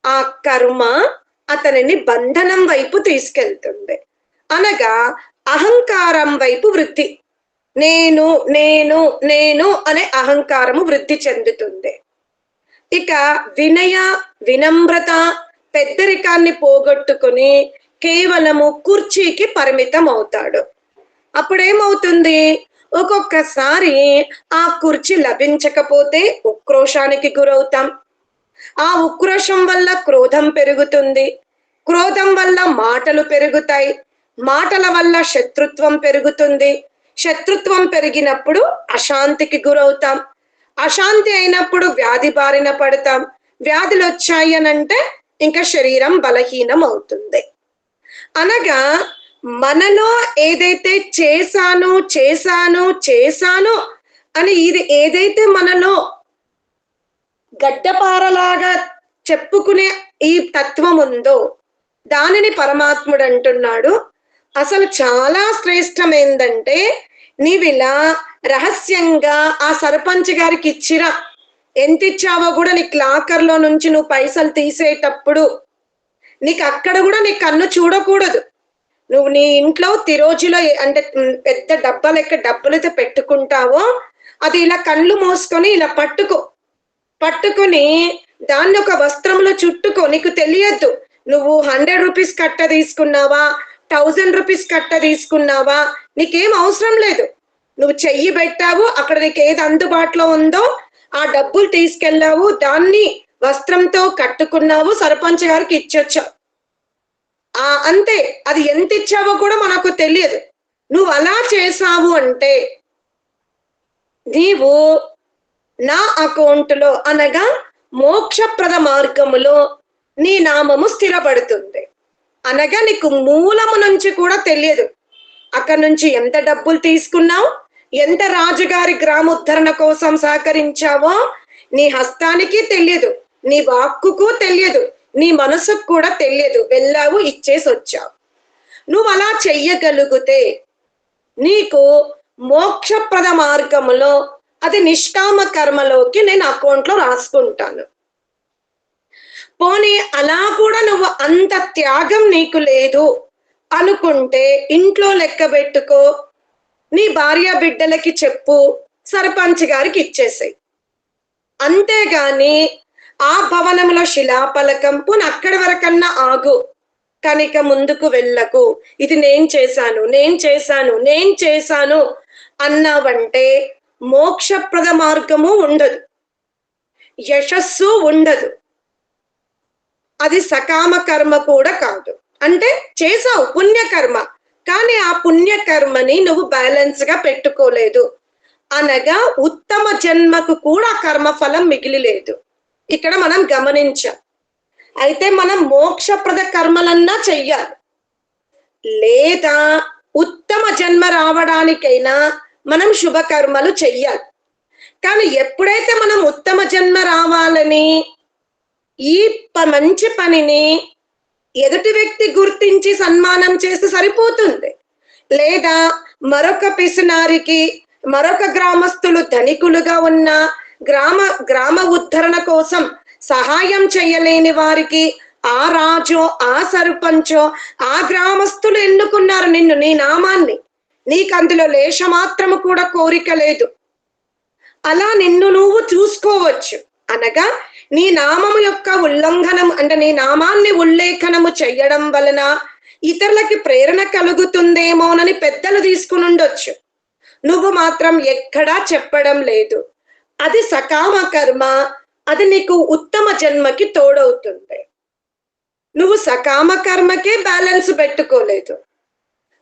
[SPEAKER 1] ఆ కర్మ అతనిని బంధనం వైపు తీసుకెళ్తుంది. అనగా అహంకారం వైపు వృద్ధి. నేను నేను నేను అనే అహంకారము వృద్ధి చెందుతుంది. ఇక వినయ, వినమ్రత, పెద్దరికాన్ని పోగొట్టుకుని కేవలము కుర్చీకి పరిమితం అవుతాడు. అప్పుడేమవుతుంది? ఒక్కొక్కసారి ఆ కుర్చీ లభించకపోతే ఉక్రోషానికి గురవుతాం. ఆ ఉక్రోషం వల్ల క్రోధం పెరుగుతుంది. క్రోధం వల్ల మాటలు పెరుగుతాయి. మాటల వల్ల శత్రుత్వం పెరుగుతుంది. శత్రుత్వం పెరిగినప్పుడు అశాంతికి గురవుతాం. అశాంతి అయినప్పుడు వ్యాధి బారిన పడతాం. వ్యాధులు వచ్చాయి అనంటే ఇంకా శరీరం బలహీనం అవుతుంది. అనగా మనలో ఏదైతే చేశాను చేశాను చేశాను అని ఇది ఏదైతే మనలో గడ్డపారలాగా చెప్పుకునే ఈ తత్వం ఉందో దానిని పరమాత్ముడు అంటున్నాడు, అసలు చాలా శ్రేష్టం ఏందంటే నీవిలా రహస్యంగా ఆ సర్పంచ్ గారికి ఇచ్చిరా, ఎంత ఇచ్చావో కూడా నీకు లాకర్లో నుంచి నువ్వు పైసలు తీసేటప్పుడు నీకు అక్కడ కూడా నీ కన్ను చూడకూడదు. నువ్వు నీ ఇంట్లో తిరోజులో అంటే పెద్ద డబ్బా లెక్క డబ్బులైతే పెట్టుకుంటావో అది ఇలా కళ్ళు మూసుకొని ఇలా పట్టుకొని దాన్ని ఒక వస్త్రంలో చుట్టుకో. నీకు తెలియద్దు నువ్వు 100 రూపీస్ కట్ట తీసుకున్నావా, 1000 రూపీస్ కట్ట తీసుకున్నావా, నీకేం అవసరం లేదు. నువ్వు చెయ్యి పెట్టావు, అక్కడ నీకు ఏది అందుబాటులో ఉందో ఆ డబ్బులు తీసుకెళ్ళావు, దాన్ని వస్త్రంతో కట్టుకున్నావు, సర్పంచ్ గారికి ఇచ్చొచ్చావు. అంతే. అది ఎంత ఇచ్చావో కూడా మనకు తెలియదు. నువ్వు అలా చేసావు అంటే నీవు నా అకౌంట్లో అనగా మోక్షప్రద మార్గములో నీ నామము స్థిరపడుతుంది. అనగా నీకు మూలము నుంచి కూడా తెలియదు. అక్కడ నుంచి ఎంత డబ్బులు తీసుకున్నావు, ఎంత రాజుగారి గ్రామోద్ధరణ కోసం సహకరించావో నీ హస్తానికి తెలియదు, నీ వాక్కుకు తెలియదు, నీ మనసుకు కూడా తెలియదు. వెళ్ళావు, ఇచ్చేసి వచ్చావు. నువ్వు అలా చెయ్యగలిగితే నీకు మోక్షప్రద మార్గములో అది నిష్కామ కర్మలోకి నేను అకౌంట్లో రాసుకుంటాను. పోనీ అలా కూడా నువ్వు అంత త్యాగం నీకు లేదు అనుకుంటే ఇంట్లో లెక్క పెట్టుకో, నీ భార్య బిడ్డలకి చెప్పు, సర్పంచ్ గారికి ఇచ్చేసాయి. అంతేగాని ఆ భవనంలో శిలాపలకం పోనీ అక్కడి వరకన్నా ఆగు, కనుక ముందుకు వెళ్ళకు. ఇది నేను చేశాను అన్నావంటే మోక్షప్రద మార్గము ఉండదు, యశస్సు ఉండదు. అది సకామ కర్మ కూడా కాదు. అంటే చేసావు పుణ్యకర్మ, కానీ ఆ పుణ్యకర్మని నువ్వు బ్యాలెన్స్ గా పెట్టుకోలేదు అనగా ఉత్తమ జన్మకు కూడా కర్మఫలం మిగిలి లేదు. ఇక్కడ మనం గమనించాం. అయితే మనం మోక్షప్రద కర్మలన్నా చెయ్యాలి, లేదా ఉత్తమ జన్మ రావడానికైనా మనం శుభకర్మలు చెయ్యాలి. కానీ ఎప్పుడైతే మనం ఉత్తమ జన్మ రావాలని ఈ మంచి పనిని ఎదుటి వ్యక్తి గుర్తించి సన్మానం చేస్తే సరిపోతుంది, లేదా మరొక పిసినారికి, మరొక గ్రామస్తులు ధనికులుగా ఉన్న గ్రామ ఉద్ధరణ కోసం సహాయం చేయలేని వారికి ఆ రాజో, ఆ సర్పంచో, ఆ గ్రామస్తులు ఎన్నుకున్నారు నిన్ను, నీ నామాన్ని, నీకు అందులో లేశమాత్రము కూడా కోరిక లేదు. అలా నిన్ను నువ్వు చూసుకోవచ్చు. అనగా నీ నామము యొక్క ఉల్లంఘనం అంటే నీ నామాన్ని ఉల్లేఖనము చెయ్యడం వలన ఇతరులకి ప్రేరణ కలుగుతుందేమోనని పెద్దలు తీసుకుని ఉండొచ్చు. నువ్వు మాత్రం ఎక్కడా చెప్పడం లేదు. అది సకామ కర్మ, అది నీకు ఉత్తమ జన్మకి తోడవుతుంది. నువ్వు సకామ కర్మకే బ్యాలెన్స్ పెట్టుకోలేదు,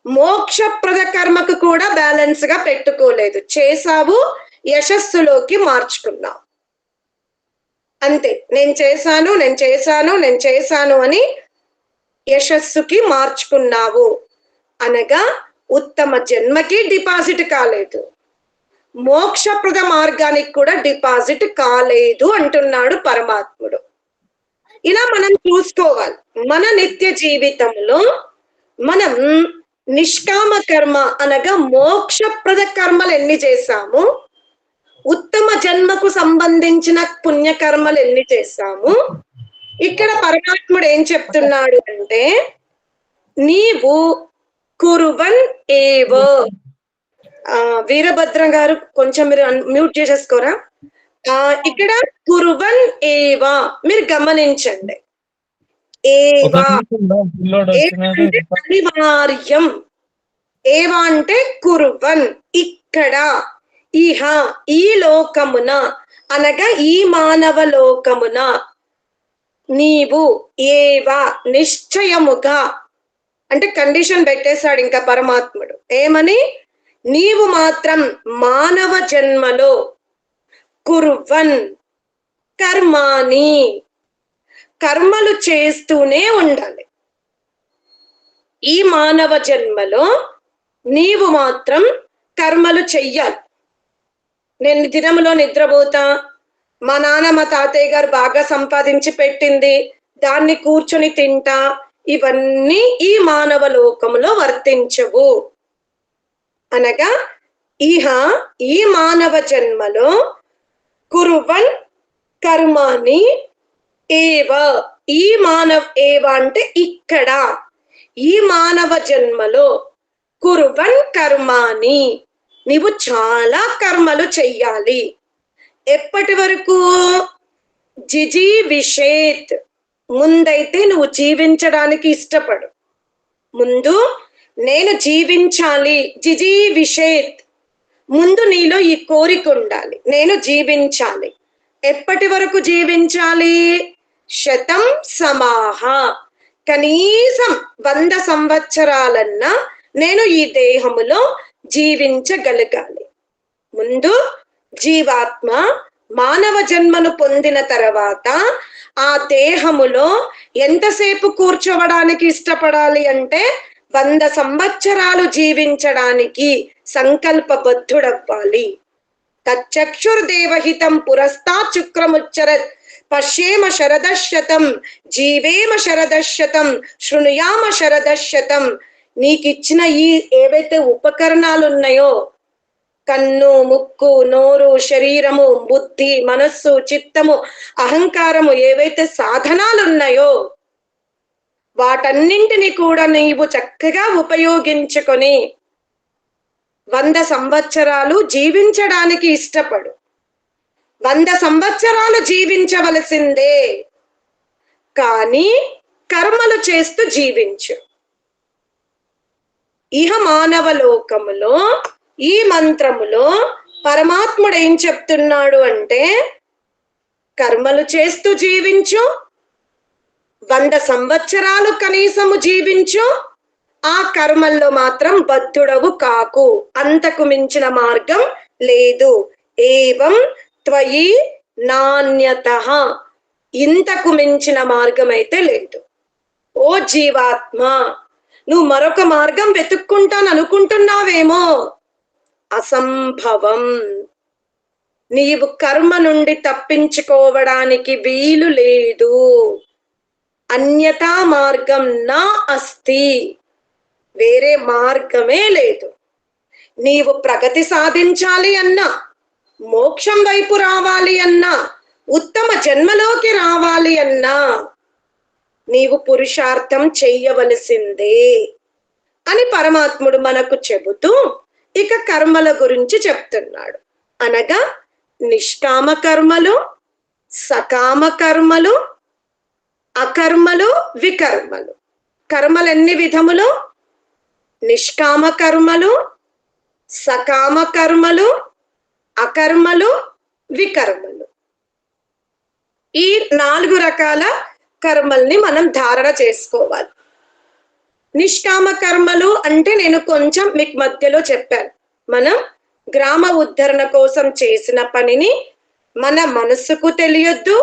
[SPEAKER 1] మోక్షప్రద కర్మకు కూడా బ్యాలెన్స్ గా పెట్టుకోలేదు. చేసావు, యశస్సులోకి మార్చుకున్నావు అంతే. నేను చేశాను అని యశస్సుకి మార్చుకున్నావు అనగా ఉత్తమ జన్మకి డిపాజిట్ కాలేదు, మోక్షప్రద మార్గానికి కూడా డిపాజిట్ కాలేదు అంటున్నాడు పరమాత్ముడు. ఇలా మనం చూసుకోవాలి. మన నిత్య జీవితంలో మనం నిష్కామ కర్మ అనగా మోక్షప్రద కర్మలు ఎన్ని చేశాము, ఉత్తమ జన్మకు సంబంధించిన పుణ్యకర్మలు ఎన్ని చేశాము. ఇక్కడ పరమాత్ముడు ఏం చెప్తున్నాడు అంటే, నీవు కురువన్ ఏవ. వీరభద్రం గారు కొంచెం మీరు మ్యూట్ చేసేసుకోరా. ఇక్కడ కురువన్ ఏవా మీరు గమనించండి. ఏవా అనివార్యం. ఏవా అంటే కురువన్, ఇక్కడ, ఇహ ఈ లోకమున అనగా ఈ మానవ లోకమున, నీవు ఏవా నిశ్చయముగా అంటే కండిషన్ పెట్టేశాడు ఇంకా పరమాత్ముడు. ఏమని? నీవు మాత్రం మానవ జన్మలో కుర్వన్ కర్మాని, కర్మలు చేస్తూనే ఉండాలి. ఈ మానవ జన్మలో నీవు మాత్రం కర్మలు చెయ్యాలి. నేను దినములో నిద్రపోతా, మా నాన్న మా తాతయ్య గారు బాగా సంపాదించి పెట్టింది దాన్ని కూర్చొని తింటా, ఇవన్నీ ఈ మానవ లోకములో వర్తించవు అనగా, ఇహ ఈ మానవ జన్మలో కురువన్ కర్మాని ఏవ, ఈ ఏవ అంటే ఇక్కడ, ఈ మానవ జన్మలో కురువన్ కర్మాని నీవు చాలా కర్మలు చెయ్యాలి. ఎప్పటి వరకు? జిజీవిషేత్, ముందైతే నువ్వు జీవించడానికి ఇష్టపడు. ముందు నేను జీవించాలి, జిజీవిషేత్, ముందు నీలో ఈ కోరిక ఉండాలి, నేను జీవించాలి. ఎప్పటి వరకు జీవించాలి? శతం సమాహ, కనీసం 100 సంవత్సరాలన్నా నేను ఈ దేహములో జీవించగలగాలి. ముందు జీవాత్మ మానవ జన్మను పొందిన తర్వాత ఆ దేహములో ఎంతసేపు కూర్చోవడానికి ఇష్టపడాలి అంటే 100 సంవత్సరాలు జీవించడానికి సంకల్పబద్ధుడవ్వాలి. తచ్చక్షుర్దేవహితం పురస్తాత్ శుక్రముచ్చరత్ పశ్యేమ శరదశతం జీవేమ శరదశతం శృణుయామ శరదశతం. నీకిచ్చిన ఈ ఏవైతే ఉపకరణాలు ఉన్నాయో, కన్ను, ముక్కు, నోరు, శరీరము, బుద్ధి, మనస్సు, చిత్తము, అహంకారము, ఏవైతే సాధనాలు ఉన్నాయో వాటన్నింటినీ కూడా నీవు చక్కగా ఉపయోగించుకొని 100 సంవత్సరాలు జీవించడానికి ఇష్టపడు. 100 సంవత్సరాలు జీవించవలసిందే, కానీ కర్మలు చేస్తూ జీవించు. ఇహ మానవ లోకములో ఈ మంత్రములో పరమాత్ముడు ఏం చెప్తున్నాడు అంటే, కర్మలు చేస్తూ జీవించు, 100 సంవత్సరాలు కనీసము జీవించు, ఆ కర్మల్లో మాత్రం బద్ధుడవు కాకు, అంతకు మించిన మార్గం లేదు. ఏవం త్వయి నాణ్యతః, ఇంతకు మించిన మార్గం అయితే లేదు. ఓ జీవాత్మ, నువ్వు మరొక మార్గం వెతుక్కుంటాను అనుకుంటున్నావేమో, అసంభవం. నీవు కర్మ నుండి తప్పించుకోవడానికి వీలు లేదు. అన్యతా మార్గం నా అస్తి, వేరే మార్గమే లేదు. నీవు ప్రగతి సాధించాలి అన్నా, మోక్షం వైపు రావాలి అన్నా, ఉత్తమ జన్మలోకి రావాలి అన్నా నీవు పురుషార్థం చెయ్యవలసిందే అని పరమాత్ముడు మనకు చెబుతూ ఇక కర్మల గురించి చెప్తున్నాడు. అనగా నిష్కామ కర్మలు, సకామ కర్మలు, అకర్మలు, వికర్మలు. కర్మలు ఎన్ని విధములు? నిష్కామ కర్మలు, సకామ కర్మలు, అకర్మలు, వికర్మలు. ఈ 4 రకాల కర్మల్ని మనం ధారణ చేసుకోవాలి. నిష్కామ కర్మలు అంటే నేను కొంచెం మీకు మధ్యలో చెప్పాను. మనం గ్రామ ఉద్ధరణ కోసం చేసిన పనిని మన మనసుకు తెలియద్దు,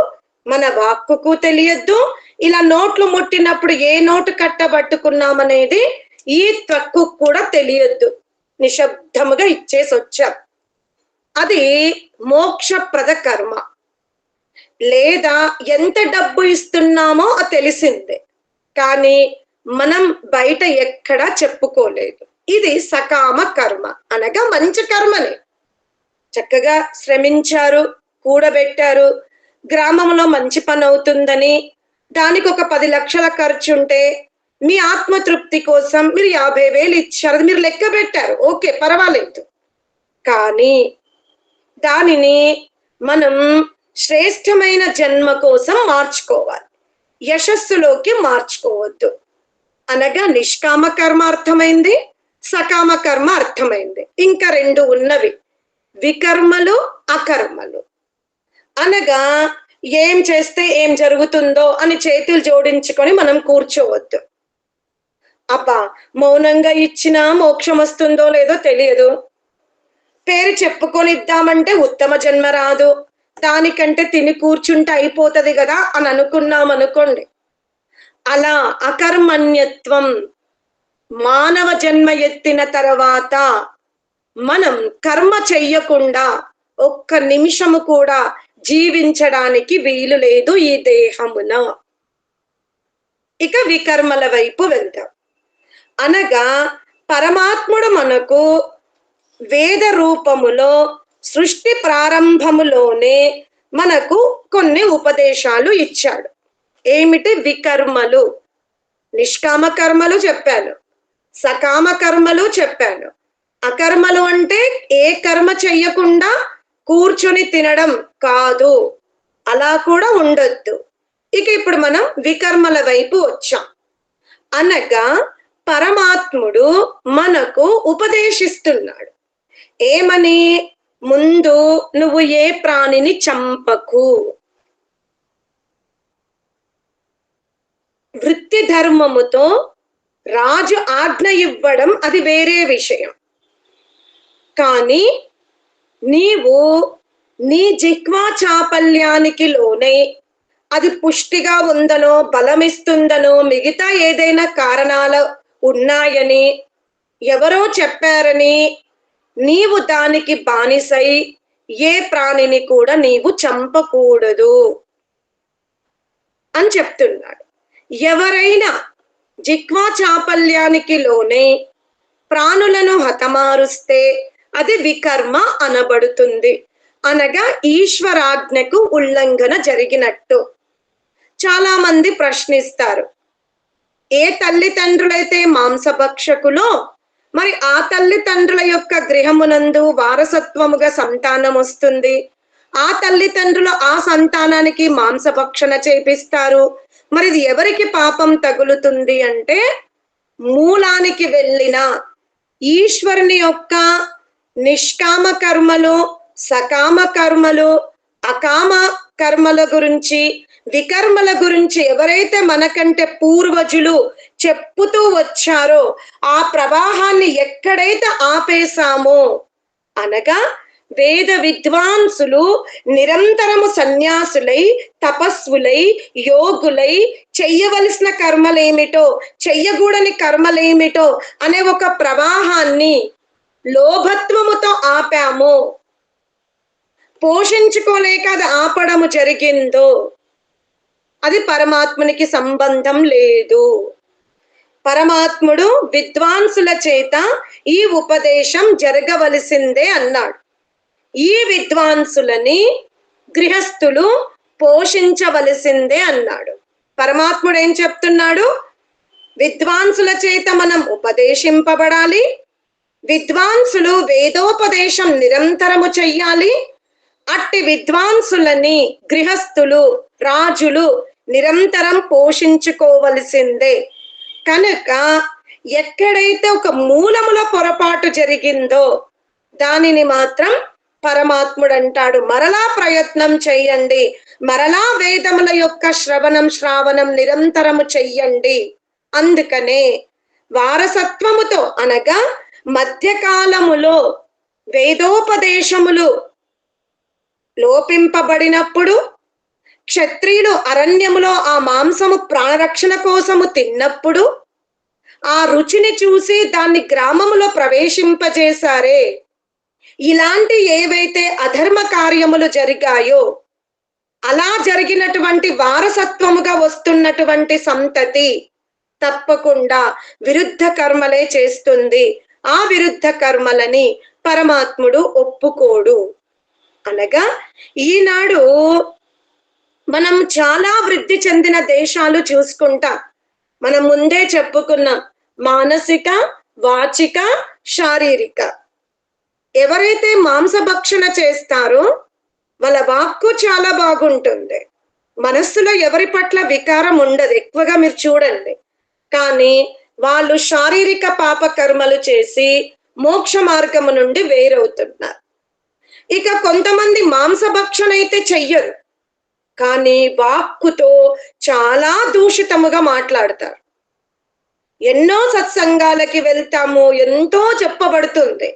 [SPEAKER 1] మన వాక్కుకు తెలియద్దు. ఇలా నోట్లు ముట్టినప్పుడు ఏ నోటు కట్టబట్టుకున్నామనేది ఈ త్వక్కు కూడా తెలియద్దు. నిశ్శబ్దముగా ఇచ్చేసి వచ్చాం. అది మోక్షప్రద కర్మ. లేదా ఎంత డబ్బు ఇస్తున్నామో అది తెలిసిందే, కానీ మనం బయట ఎక్కడా చెప్పుకోలేదు. ఇది సకామ కర్మ, అనగా మంచి కర్మని. చక్కగా శ్రమించారు, కూడబెట్టారు, గ్రామంలో మంచి పని అవుతుందని దానికి ఒక 10 లక్షల ఖర్చు ఉంటే మీ ఆత్మతృప్తి కోసం మీరు 50,000 ఇచ్చారు. అది మీరు లెక్క పెట్టారు, ఓకే, పర్వాలేదు. కానీ దానిని మనం శ్రేష్టమైన జన్మ కోసం మార్చుకోవాలి, యశస్సులోకి మార్చుకోవద్దు. అనగా నిష్కామ కర్మ అర్థమైంది, సకామ కర్మ అర్థమైంది. ఇంకా 2 ఉన్నవి, వికర్మలు, అకర్మలు. అనగా ఏం చేస్తే ఏం జరుగుతుందో అని చేతులు జోడించుకొని మనం కూర్చోవద్దు. అబ్బా, మౌనంగా ఇచ్చినా మోక్షం వస్తుందో లేదో తెలియదు, పేరు చెప్పుకొనిద్దామంటే ఉత్తమ జన్మ రాదు, దానికంటే తిని కూర్చుంటే అయిపోతది కదా అని అనుకున్నాం అనుకోండి. అలా అకర్మణ్యత్వం, మానవ జన్మ ఎత్తిన తర్వాత మనం కర్మ చెయ్యకుండా ఒక్క నిమిషము కూడా జీవించడానికి వీలు లేదు ఈ దేహమున. ఇక వికర్మల వైపు వెళ్దాం. అనగా పరమాత్ముడు మనకు వేద రూపములో సృష్టి ప్రారంభములోనే మనకు కొన్ని ఉపదేశాలు ఇచ్చాడు. ఏమిటి? వికర్మలు. నిష్కామ కర్మలు చెప్పాను, సకామ కర్మలు చెప్పాను. అకర్మలు అంటే ఏ కర్మ చెయ్యకుండా కూర్చొని తినడం కాదు, అలా కూడా ఉండొద్దు. ఇక ఇప్పుడు మనం వికర్మల వైపు వచ్చాం. అనగా పరమాత్ముడు మనకు ఉపదేశిస్తున్నాడు. ఏమని? ముందు నువ్వు ఏ ప్రాణిని చంపకు. వృత్తి ధర్మముతో రాజు ఆజ్ఞ ఇవ్వడం అది వేరే విషయం. కానీ నీవు నీ జిహ్వా చాపల్యానికి లోనై అది పుష్టిగా ఉందనో, బలమిస్తుందనో, మిగతా ఏదైనా కారణాలు ఉన్నాయని, ఎవరో చెప్పారని నీవు దానికి బానిసై ఏ ప్రాణిని కూడా నీవు చంపకూడదు అని చెప్తున్నాడు. ఎవరైనా జిహ్వా చాపల్యానికి లోనే ప్రాణులను హతమారుస్తే అది వికర్మ అనబడుతుంది. అనగా ఈశ్వరాజ్ఞకు ఉల్లంఘన జరిగినట్టు. చాలా మంది ప్రశ్నిస్తారు, ఏ తల్లిదండ్రులైతే మాంసభక్షకులో మరి ఆ తల్లిదండ్రుల యొక్క గృహమునందు వారసత్వముగా సంతానం వస్తుంది, ఆ తల్లిదండ్రులు ఆ సంతానానికి మాంసభక్షణ చేపిస్తారు, మరి ఇది ఎవరికి పాపం తగులుతుంది అంటే మూలానికి వెళ్ళిన ఈశ్వరుని యొక్క నిష్కామ కర్మలు, సకామ కర్మలు, అకామ కర్మల గురించి, వికర్మల గురించి ఎవరైతే మనకంటే పూర్వజులు చెప్పుతూ వచ్చారో ఆ ప్రవాహాన్ని ఎక్కడైతే ఆపేశామో, అనగా వేద విద్వాంసులు నిరంతరము సన్యాసులై, తపస్సులై, యోగులై చెయ్యవలసిన కర్మలేమిటో, చెయ్యకూడని కర్మలేమిటో అనే ఒక ప్రవాహాన్ని లోభత్వముతో ఆపాము, పోషించుకోలేక అది ఆపడము జరిగిందో అది పరమాత్మునికి సంబంధం లేదు. పరమాత్ముడు విద్వాంసుల చేత ఈ ఉపదేశం జరగవలసిందే అన్నాడు. ఈ విద్వాంసులని గృహస్థులు పోషించవలసిందే అన్నాడు. పరమాత్ముడు ఏం చెప్తున్నాడు? విద్వాంసుల చేత మనం ఉపదేశింపబడాలి, విద్వాంసులు వేదోపదేశం నిరంతరము చెయ్యాలి. అట్టి విద్వాంసులని గృహస్థులు, రాజులు నిరంతరం పోషించుకోవలసిందే. కనుక ఎక్కడైతే ఒక మూలములో పొరపాటు జరిగిందో దానిని మాత్రం పరమాత్ముడు అంటాడు, మరలా ప్రయత్నం చెయ్యండి, మరలా వేదముల యొక్క శ్రావణం నిరంతరము చెయ్యండి. అందుకనే వారసత్వముతో అనగా మధ్యకాలములో వేదోపదేశములు లోపింపబడినప్పుడు క్షత్రియులు అరణ్యములో ఆ మాంసము ప్రాణరక్షణ కోసము తిన్నప్పుడు ఆ రుచిని చూసి దాన్ని గ్రామములో ప్రవేశింపజేశారే, ఇలాంటి ఏవైతే అధర్మ కార్యములు జరిగాయో అలా జరిగినటువంటి వారసత్వముగా వస్తున్నటువంటి సంతతి తప్పకుండా విరుద్ధ కర్మలే చేస్తుంది. ఆ విరుద్ధ కర్మలని పరమాత్ముడు ఒప్పుకోడు. అనగా ఈనాడు మనం చాలా వృద్ధి చెందిన దేశాలు చూసుకుంటాం. మనం ముందే చెప్పుకున్నాం, మానసిక, వాచిక, శారీరక. ఎవరైతే మాంసభక్షణ చేస్తారో వాళ్ళ వాక్కు చాలా బాగుంటుంది, మనస్సులో ఎవరి పట్ల వికారం ఉండదు ఎక్కువగా, మీరు చూడండి. కానీ వాళ్ళు శారీరక పాప కర్మలు చేసి మోక్ష మార్గము నుండి వేరవుతున్నారు. ఇక కొంతమంది మాంసభక్షణ అయితే చెయ్యరు, కానీ వాక్కుతో చాలా దూషితముగా మాట్లాడతారు. ఎన్నో సత్సంగాలకి వెళ్తాము, ఎంతో చెప్పబడుతుంది,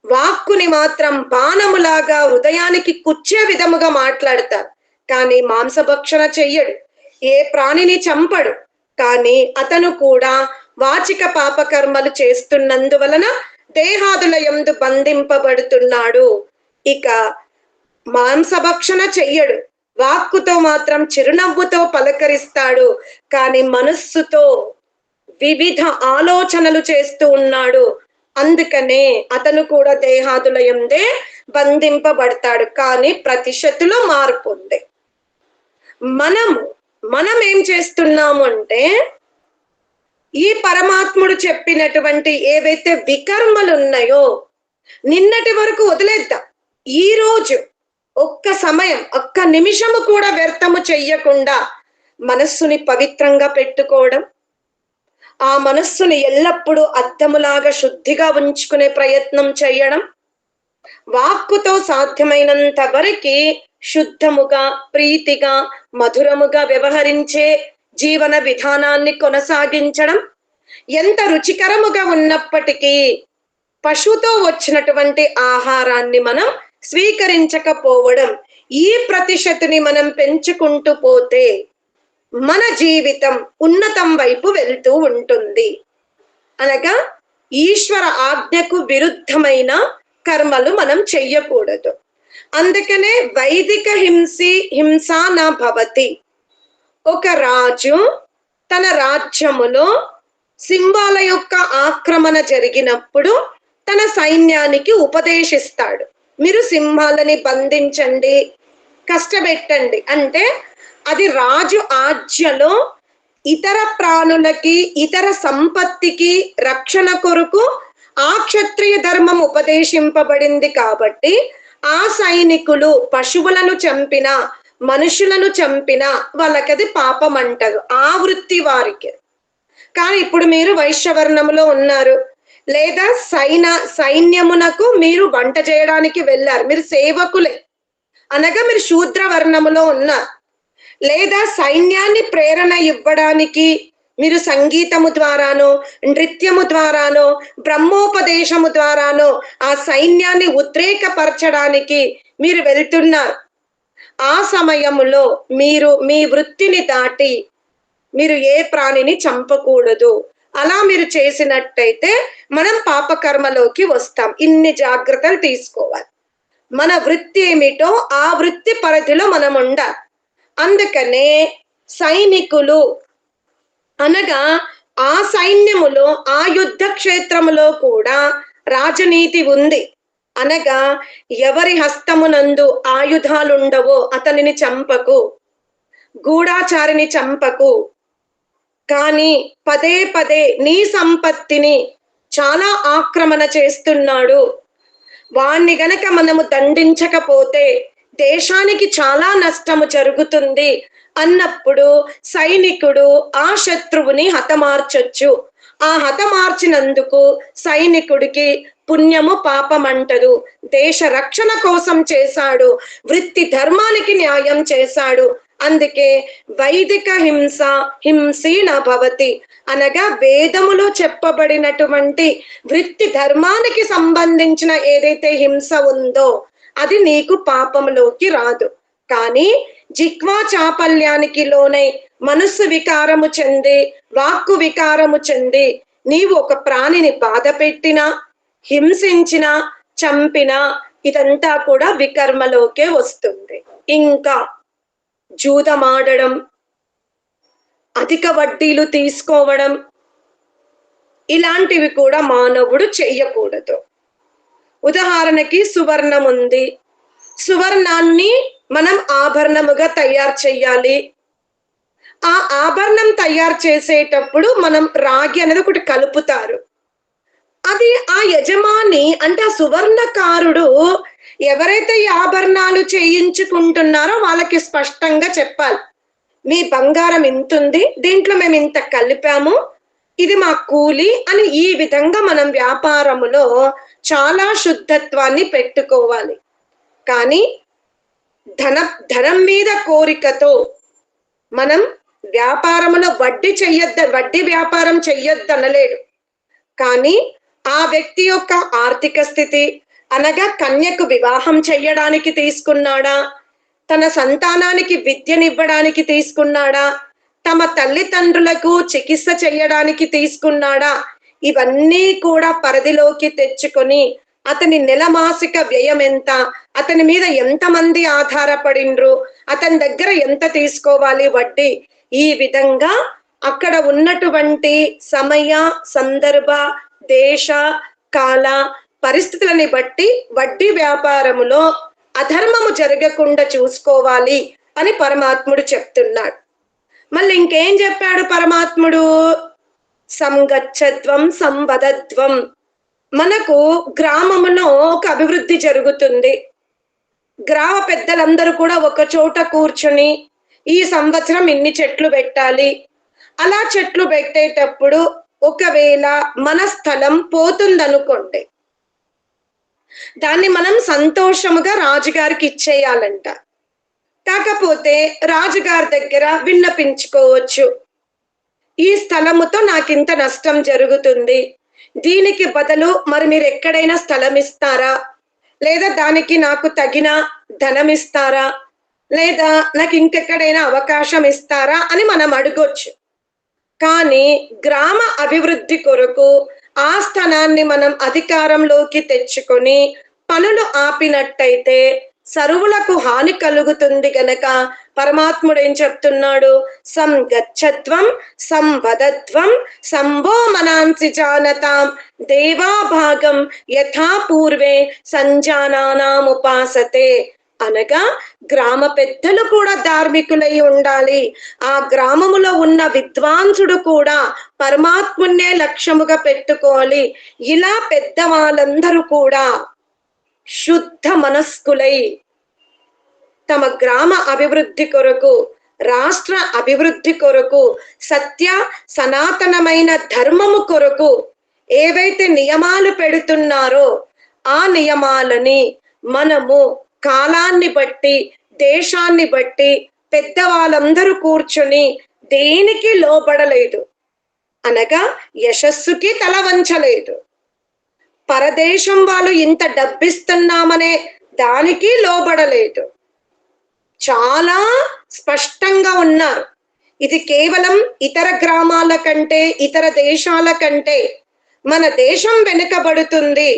[SPEAKER 1] వాక్కుని మాత్రం బాణములాగా హృదయానికి కుచ్చే విధముగా మాట్లాడతారు. కానీ మాంసభక్షణ చెయ్యడు, ఏ ప్రాణిని చంపడు, కానీ అతను కూడా వాచిక పాపకర్మలు చేస్తున్నందువలన దేహాదుల యందు బంధింపబడుతున్నాడు. ఇక మాంసభక్షణ చెయ్యడు, వాక్కుతో మాత్రం చిరునవ్వుతో పలకరిస్తాడు, కానీ మనస్సుతో వివిధ ఆలోచనలు చేస్తూ ఉన్నాడు. అందుకనే అతను కూడా దేహాదుల యందే బంధింపబడతాడు. కానీ ప్రతిశతులో మార్పు ఉంది. మనం ఏం చేస్తున్నాము అంటే, ఈ పరమాత్ముడు చెప్పినటువంటి ఏవైతే వికర్మలు ఉన్నాయో నిన్నటి వరకు వదిలేద్దాం. ఈ రోజు ఒక్క సమయం, ఒక్క నిమిషము కూడా వ్యర్థము చెయ్యకుండా మనస్సుని పవిత్రంగా పెట్టుకోవడం, ఆ మనస్సుని ఎల్లప్పుడూ అద్దములాగా శుద్ధిగా ఉంచుకునే ప్రయత్నం చేయడం, వాక్కుతో సాధ్యమైనంత వరకు శుద్ధముగా, ప్రీతిగా, మధురముగా వ్యవహరించే జీవన విధానాన్ని కొనసాగించడం, ఎంత రుచికరముగా ఉన్నప్పటికీ పశువుతో వచ్చినటువంటి ఆహారాన్ని మనం స్వీకరించకపోవడం, ఈ ప్రతిశతుని మనం పెంచుకుంటూ పోతే మన జీవితం ఉన్నతం వైపు వెళ్తూ ఉంటుంది. అనగా ఈశ్వర ఆజ్ఞకు విరుద్ధమైన కర్మలు మనం చెయ్యకూడదు. అందుకనే వైదిక హింస నా భవతి. ఒక రాజు తన రాజ్యములో సింహాల యొక్క ఆక్రమణ జరిగినప్పుడు తన సైన్యానికి ఉపదేశిస్తాడు, మీరు సింహాలని బంధించండి, కష్టపెట్టండి. అంటే అది రాజు ఆజ్ఞలో ఇతర ప్రాణులకి, ఇతర సంపత్తికి రక్షణ కొరకు ఆ క్షత్రియ ధర్మం ఉపదేశింపబడింది. కాబట్టి ఆ సైనికులు పశువులను చంపిన, మనుషులను చంపిన వాళ్ళకది పాపం అంటారు, ఆ వృత్తి వారికి. కానీ ఇప్పుడు మీరు వైశ్యవర్ణములో ఉన్నారు, లేదా సైన్యమునకు మీరు వంట చేయడానికి వెళ్ళారు, మీరు సేవకులే, అనగా మీరు శూద్ర వర్ణములో ఉన్నారు. లేదా సైన్యాన్ని ప్రేరణ ఇవ్వడానికి మీరు సంగీతము ద్వారానో, నృత్యము ద్వారానో, బ్రహ్మోపదేశము ద్వారానో ఆ సైన్యాన్ని ఉద్రేకపరచడానికి మీరు వెళ్తున్నారు. ఆ సమయములో మీరు మీ వృత్తిని దాటి మీరు ఏ ప్రాణిని చంపకూడదు. అలా మీరు చేసినట్టయితే మనం పాపకర్మలోకి వస్తాం. ఇన్ని జాగ్రత్తలు తీసుకోవాలి. మన వృత్తి ఏమిటో ఆ వృత్తి పరిధిలో మనం ఉండాలి. అందుకనే సైనికులు అనగా ఆ సైన్యములో, ఆ యుద్ధ క్షేత్రములో కూడా రాజనీతి ఉంది. అనగా ఎవరి హస్తమునందు ఆయుధాలుండవో అతనిని చంపకు, గూఢాచారిని చంపకు. కానీ పదే పదే నీ సంపత్తిని చాలా ఆక్రమణ చేస్తున్నాడు, వాణ్ణి గనక మనము దండించకపోతే దేశానికి చాలా నష్టము జరుగుతుంది అన్నప్పుడు సైనికుడు ఆ శత్రువుని హతమార్చొచ్చు. ఆ హతమార్చినందుకు సైనికుడికి పుణ్యము పాపం అంటదు. దేశ రక్షణ కోసం చేశాడు, వృత్తి ధర్మానికి న్యాయం చేశాడు. అందుకే వైదిక హింస హింసీ న భవతి అనగా వేదములో చెప్పబడినటువంటి వృత్తి ధర్మానికి సంబంధించిన ఏదైతే హింస ఉందో అది నీకు పాపంలోకి రాదు. కానీ జిహ్వా చాపల్యానికి లోనై మనస్సు వికారము చెంది వాక్కు వికారము చెంది నీవు ఒక ప్రాణిని బాధ పెట్టినా హింసించినా చంపినా ఇదంతా కూడా వికర్మలోకే వస్తుంది. ఇంకా జూదమాడడం, అధిక వడ్డీలు తీసుకోవడం ఇలాంటివి కూడా మానవుడు చెయ్యకూడదు. ఉదాహరణకి సువర్ణం ఉంది, సువర్ణాన్ని మనం ఆభరణముగా తయారు చెయ్యాలి. ఆ ఆభరణం తయారు చేసేటప్పుడు మనం రాగి అనేది ఒకటి కలుపుతారు. అది ఆ యజమాని అంటే ఆ సువర్ణకారుడు ఎవరైతే ఈ ఆభరణాలు చేయించుకుంటున్నారో వాళ్ళకి స్పష్టంగా చెప్పాలి, మీ బంగారం ఇంతుంది, దీంట్లో మేము ఇంత కలిపాము, ఇది మా కూలి అని. ఈ విధంగా మనం వ్యాపారములో చాలా శుద్ధత్వాన్ని పెట్టుకోవాలి. కానీ ధనం మీద కోరికతో మనం వ్యాపారములో వడ్డీ వ్యాపారం చెయ్యొద్దనలేడు. కానీ ఆ వ్యక్తి యొక్క ఆర్థిక స్థితి అనగా కన్యకు వివాహం చెయ్యడానికి తీసుకున్నాడా, తన సంతానానికి విద్యనివ్వడానికి తీసుకున్నాడా, తమ తల్లిదండ్రులకు చికిత్స చెయ్యడానికి తీసుకున్నాడా, ఇవన్నీ కూడా పరిధిలోకి తెచ్చుకొని అతని నెల మాసిక వ్యయం ఎంత, అతని మీద ఎంతమంది ఆధారపడిండ్రు, అతని దగ్గర ఎంత తీసుకోవాలి వడ్డీ, ఈ విధంగా అక్కడ ఉన్నటువంటి సమయ సందర్భ దేశ కాల పరిస్థితులని బట్టి వడ్డీ వ్యాపారములో అధర్మము జరగకుండా చూసుకోవాలి అని పరమాత్ముడు చెప్తున్నాడు. మళ్ళీ ఇంకేం చెప్పాడు పరమాత్ముడు? సంగచ్చత్వం సంవదత్వం. మనకు గ్రామములో ఒక అభివృద్ధి జరుగుతుంది. గ్రామ పెద్దలందరూ కూడా ఒక చోట కూర్చొని ఈ సంవత్సరం ఇన్ని చెట్లు పెట్టాలి. అలా చెట్లు పెట్టేటప్పుడు ఒకవేళ మన స్థలం పోతుందనుకోండి, దాన్ని మనం సంతోషముగా రాజుగారికి ఇచ్చేయాలంట. కాకపోతే రాజుగారి దగ్గర విన్నపించుకోవచ్చు, ఈ స్థలముతో నాకింత నష్టం జరుగుతుంది, దీనికి బదులు మరి మీరు ఎక్కడైనా స్థలం ఇస్తారా, లేదా దానికి నాకు తగిన ధనం ఇస్తారా, లేదా నాకు ఇంకెక్కడైనా అవకాశం ఇస్తారా అని మనం అడగొచ్చు. కానీ గ్రామ అభివృద్ధి కొరకు ఆ స్థానాన్ని మనం అధికారంలోకి తెచ్చుకొని పనులు ఆపినట్టయితే సర్వులకు హాని కలుగుతుంది గనక పరమాత్ముడు ఏం చెప్తున్నాడు? సంగచ్చత్వం సంవదత్వం సంభో మనాంసి జానతాం దేవాభాగం యథా పూర్వే సంజానానాముపాసతే. అనగా గ్రామ పెద్దలు కూడా ధార్మికులై ఉండాలి. ఆ గ్రామములో ఉన్న విద్వాంసుడు కూడా పరమాత్మున్నే లక్ష్యముగా పెట్టుకోవాలి. ఇలా పెద్దవాళ్ళందరూ కూడా శుద్ధ మనస్కులై తమ గ్రామ అభివృద్ధి కొరకు, రాష్ట్ర అభివృద్ధి కొరకు, సత్య సనాతనమైన ధర్మము కొరకు ఏవైతే నియమాలు పెడుతున్నారో ఆ నియమాలని మనము కాలాన్ని బట్టి దేశాన్ని బట్టి పెద్దవాళ్ళందరూ కూర్చొని దేనికి లోబడలేదు, అనగా యశస్సుకి తల వంచలేదు. పరదేశం వాళ్ళు ఇంత డబ్బిస్తున్నామనే దానికి లోబడలేదు. చాలా స్పష్టంగా ఉన్నారు. ఇది కేవలం ఇతర గ్రామాల కంటే ఇతర దేశాల కంటే మన దేశం వెనుకబడుతుంది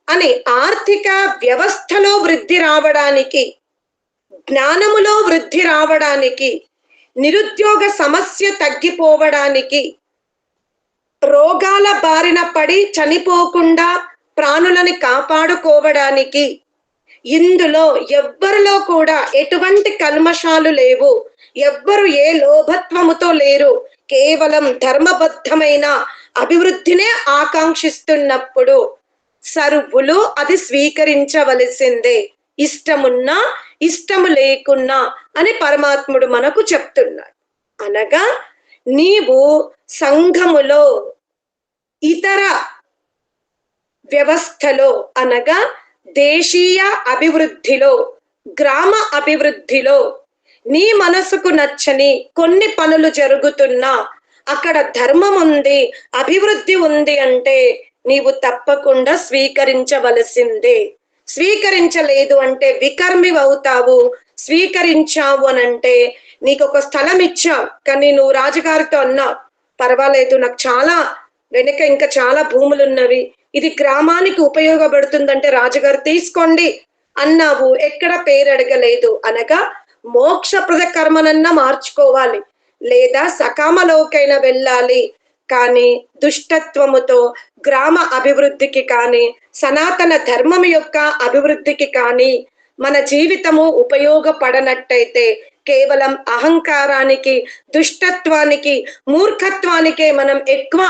[SPEAKER 1] అని ఆర్థిక వ్యవస్థలో వృద్ధి రావడానికి, జ్ఞానములో వృద్ధి రావడానికి, నిరుద్యోగ సమస్య తగ్గిపోవడానికి, రోగాల బారిన పడి చనిపోకుండా ప్రాణులని కాపాడుకోవడానికి, ఇందులో ఎవ్వరిలో కూడా ఎటువంటి కల్మషాలు లేవు, ఎవ్వరు ఏ లోభత్వముతో లేరు, కేవలం ధర్మబద్ధమైన అభివృద్ధినే ఆకాంక్షిస్తున్నప్పుడు సర్వులు అది స్వీకరించవలసిందే. ఇష్టమున్నా ఇష్టము లేకున్నా అని పరమాత్ముడు మనకు చెప్తున్నాడు. అనగా నీవు సంఘములో, ఇతర వ్యవస్థలో అనగా దేశీయ అభివృద్ధిలో, గ్రామ అభివృద్ధిలో నీ మనసుకు నచ్చని కొన్ని పనులు జరుగుతున్నా అక్కడ ధర్మం ఉంది, అభివృద్ధి ఉంది అంటే నీవు తప్పకుండా స్వీకరించవలసిందే. స్వీకరించలేదు అంటే వికర్మి అవుతావు. స్వీకరించావు అనంటే నీకు ఒక స్థలం ఇచ్చావు, కానీ నువ్వు రాజుగారితో అన్నావు, పర్వాలేదు నాకు చాలా వెనుక ఇంకా చాలా భూములు ఉన్నవి, ఇది గ్రామానికి ఉపయోగపడుతుందంటే రాజుగారు తీసుకోండి అన్నావు, ఎక్కడ పేరు అడగలేదు. అనగా మోక్షప్రద కర్మనన్నా మార్చుకోవాలి, లేదా సకామలోకైనా వెళ్ళాలి. కానీ దుష్టత్వముతో గ్రామ అభివృద్ధికి కానీ సనాతన ధర్మం యొక్క అభివృద్ధికి కానీ మన జీవితము ఉపయోగపడనట్టయితే కేవలం అహంకారానికి, దుష్టత్వానికి, మూర్ఖత్వానికే మనం ఎక్కువ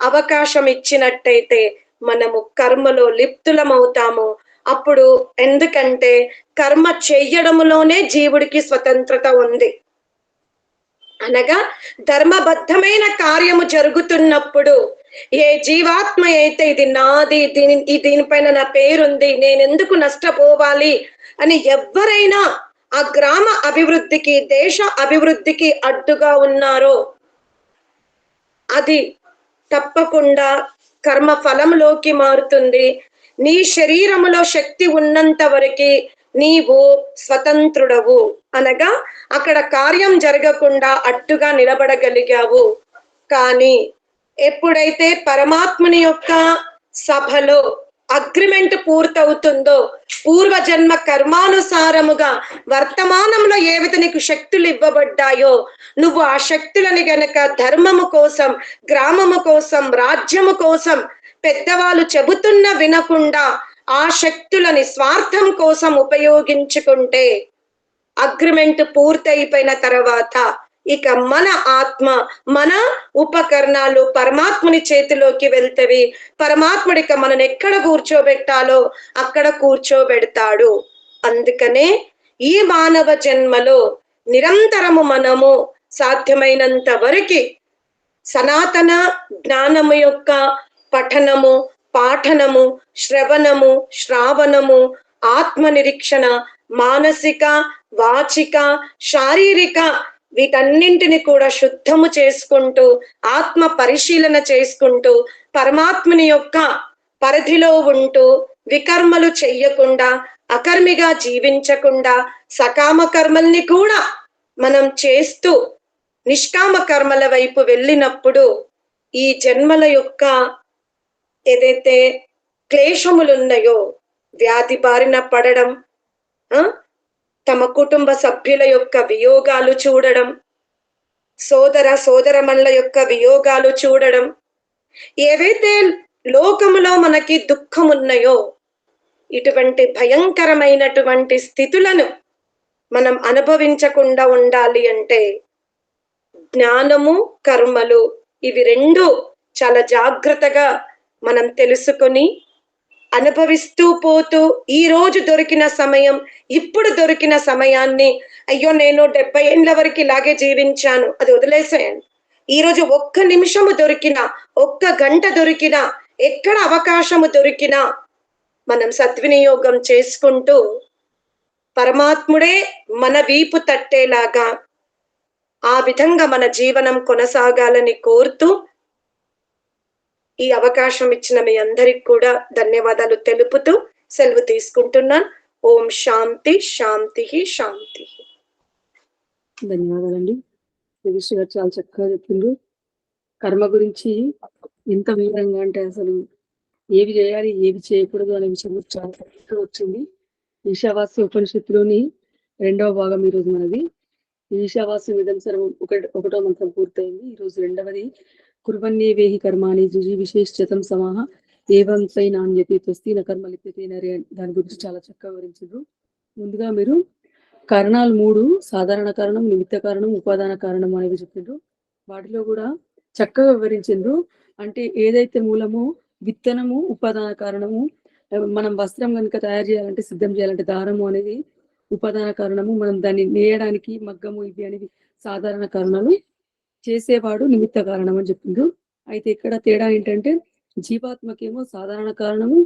[SPEAKER 1] అవకాశం ఇచ్చినట్టయితే మనము కర్మలో లిప్తులమవుతాము. అప్పుడు ఎందుకంటే కర్మ చెయ్యడములోనే జీవుడికి స్వతంత్రత ఉంది. అనగా ధర్మబద్ధమైన కార్యము జరుగుతున్నప్పుడు ఏ జీవాత్మ అయితే ఇది నాది, దీనిపైన నా పేరుంది, నేనెందుకు నష్టపోవాలి అని ఎవరైనా ఆ గ్రామ అభివృద్ధికి, దేశ అభివృద్ధికి అడ్డుగా ఉన్నారో అది తప్పకుండా కర్మ ఫలంలోకి మారుతుంది. నీ శరీరములో శక్తి ఉన్నంత వరకు నీవు స్వతంత్రుడవు. అనగా అక్కడ కార్యం జరగకుండా అడ్డుగా నిలబడగలిగావు. కానీ ఎప్పుడైతే పరమాత్ముని యొక్క సభలో అగ్రిమెంట్ పూర్తవుతుందో, పూర్వజన్మ కర్మానుసారముగా వర్తమానంలో ఏవైతే నీకు శక్తులు ఇవ్వబడ్డాయో నువ్వు ఆ శక్తులని గనక ధర్మము కోసం, గ్రామము కోసం, రాజ్యము కోసం పెద్దవాళ్ళు చెబుతున్న వినకుండా ఆ శక్తులని స్వార్థం కోసం ఉపయోగించుకుంటే అగ్రిమెంట్ పూర్తయిపోయిన తర్వాత ఇక మన ఆత్మ, మన ఉపకరణాలు పరమాత్ముని చేతిలోకి వెళ్తవి. పరమాత్ముడిక మనని ఎక్కడ కూర్చోబెట్టాలో అక్కడ కూర్చోబెడతాడు. అందుకనే ఈ మానవ జన్మలో నిరంతరము మనము సాధ్యమైనంత వరకు సనాతన జ్ఞానము యొక్క పఠనము, పాఠనము, శ్రవణము, శ్రావణము, ఆత్మ నిరీక్షణ, మానసిక, వాచిక, శారీరక వీటన్నింటిని కూడా శుద్ధము చేసుకుంటూ, ఆత్మ పరిశీలన చేసుకుంటూ, పరమాత్ముని యొక్క పరిధిలో ఉంటూ, వికర్మలు చెయ్యకుండా, అకర్మిగా జీవించకుండా, సకామ కర్మల్ని కూడా మనం చేస్తూ నిష్కామ కర్మల వైపు వెళ్ళినప్పుడు ఈ జన్మల యొక్క ఏదైతే క్లేశములు ఉన్నాయో, వ్యాధి బారిన పడడం, తమ కుటుంబ సభ్యుల యొక్క వియోగాలు చూడడం, సోదర సోదరమణుల యొక్క వియోగాలు చూడడం, ఏవైతే లోకములో మనకి దుఃఖం ఉన్నాయో ఇటువంటి భయంకరమైనటువంటి స్థితులను మనం అనుభవించకుండా ఉండాలి అంటే జ్ఞానము, కర్మలు ఇవి రెండు చాలా జాగ్రత్తగా మనం తెలుసుకొని అనుభవిస్తూ పోతూ ఈ రోజు దొరికిన సమయం, ఇప్పుడు దొరికిన సమయాన్ని, అయ్యో నేను 70 ఏళ్ళ వరకు ఇలాగే జీవించాను, అది వదిలేసేయండి. ఈరోజు ఒక్క నిమిషము దొరికినా, ఒక్క గంట దొరికినా, ఎక్కడ అవకాశము దొరికినా మనం సద్వినియోగం చేసుకుంటూ పరమాత్ముడే మన వీపు తట్టేలాగా ఆ విధంగా మన జీవనం కొనసాగాలని కోరుతూ ఈ అవకాశం ఇచ్చిన మీ అందరికి కూడా ధన్యవాదాలు తెలుపుతూ సెలవు తీసుకుంటున్నాను. ఓం శాంతి శాంతి శాంతి.
[SPEAKER 2] ధన్యవాదాలండి. శ్రీ గారు చాలా చక్కగా చెప్పిండ్రు. కర్మ గురించి ఎంత వివరంగా అంటే అసలు ఏవి చేయాలి, ఏవి చేయకూడదు అనే విషయం చాలా చక్కగా వచ్చింది. ఈశావాస్య ఉపనిషత్తులోని 2వ భాగం ఈరోజు మనది. ఈశావాస్యం ఇదం సర్వం 1వ మంత్రం పూర్తయింది. ఈరోజు 2వది కుర్వన్యేవేహి కర్మాణి జుజి విశేషతం సమాహ ఏవం సై నాణ్యతే త్వస్తి న కర్మ లిప్యతే నరే. దాని గురించి చాలా చక్కగా వివరించారు. ముందుగా మీరు కారణాలు 3, సాధారణ కారణం, నిమిత్త కారణం, ఉపాదాన కారణం అనేవి చెప్పిండ్రు. వాటిలో కూడా చక్కగా వివరించిండ్రు. అంటే ఏదైతే మూలమో విత్తనము, ఉపాదాన కారణము, మనం వస్త్రం కనుక తయారు చేయాలంటే, సిద్ధం చేయాలంటే దారము అనేది ఉపాదాన కారణము, మనం దాన్ని నేయడానికి మగ్గము ఇవి అనేవి సాధారణ కారణాలు, చేసేవాడు నిమిత్త కారణం అని చెప్పిండ్రు. అయితే ఇక్కడ తేడా ఏంటంటే జీవాత్మకేమో సాధారణ కారణము